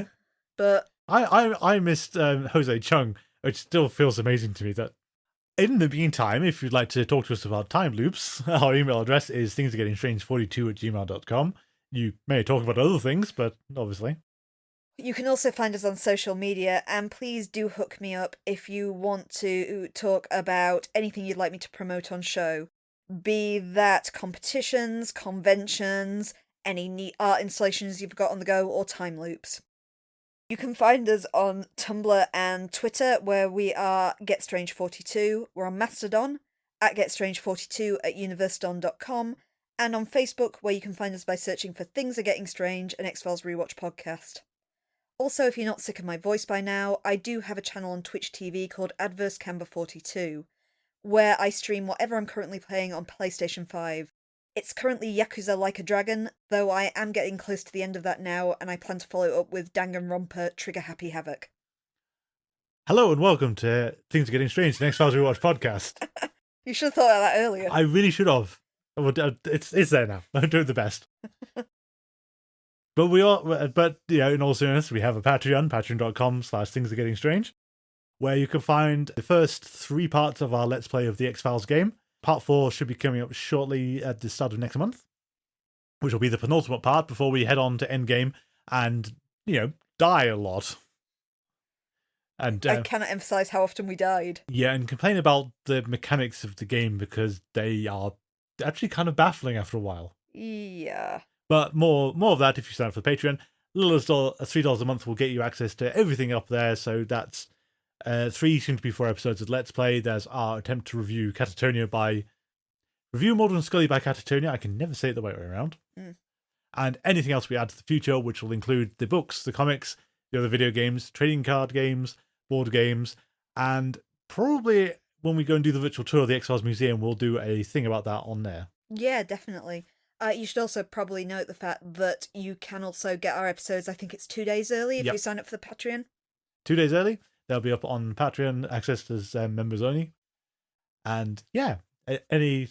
But I missed Jose Chung, which still feels amazing to me that... In the meantime, if you'd like to talk to us about time loops, our email address is thingsargettingstrange42@gmail.com. You may talk about other things, but obviously. You can also find us on social media, and please do hook me up if you want to talk about anything you'd like me to promote on show. Be that competitions, conventions, any neat art installations you've got on the go, or time loops. You can find us on Tumblr and Twitter, where we are GetStrange42. We're on Mastodon, at GetStrange42@universedon.com, and on Facebook, where you can find us by searching for Things Are Getting Strange, an X-Files Rewatch podcast. Also, if you're not sick of my voice by now, I do have a channel on Twitch TV called AdverseCamber42, where I stream whatever I'm currently playing on PlayStation 5. It's currently Yakuza Like a Dragon, though I am getting close to the end of that now, and I plan to follow up with Danganronpa Trigger Happy Havoc. Hello and welcome to Things Are Getting Strange, the X-Files Rewatch podcast. You should have thought of that earlier. I really should have. It's there now. I'm doing the best. But in all seriousness, we have a Patreon, patreon.com/thingsAreGettingStrange, where you can find the first 3 parts of our Let's Play of the X-Files game. Part 4 should be coming up shortly at the start of next month, which will be the penultimate part before we head on to Endgame and, die a lot. And I cannot emphasize how often we died. Yeah, and complain about the mechanics of the game because they are actually kind of baffling after a while. Yeah. But more of that if you sign up for the Patreon. Little as $3 a month will get you access to everything up there. So that's 3 soon to be 4 episodes of Let's Play. There's our attempt to review Mulder and Scully by Catatonia. I can never say it the right way around. And anything else we add to the future, which will include the books, the comics, the other video games, trading card games, board games, and probably when we go and do the virtual tour of the X-Files Museum, we'll do a thing about that on there. Yeah, definitely. You should also probably note the fact that you can also get our episodes, I think it's 2 days early if you sign up for the Patreon. 2 days early. They'll be up on Patreon, accessed as members only. And yeah, any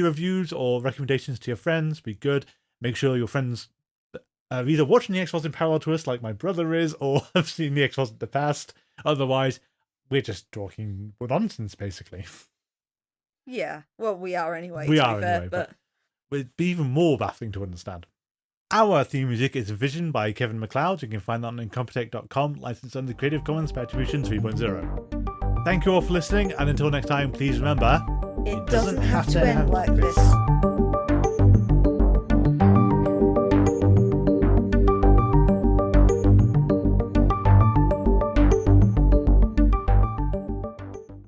reviews or recommendations to your friends, be good. Make sure your friends are either watching the X-Files in parallel to us, like my brother is, or have seen the X-Files in the past. Otherwise, we're just talking nonsense, basically. Yeah, well, we are anyway. But it'd be even more baffling to understand. Our theme music is Vision by Kevin MacLeod. You can find that on incompetech.com, licensed under Creative Commons by Attribution 3.0. Thank you all for listening, and until next time, please remember, it doesn't have to end like this.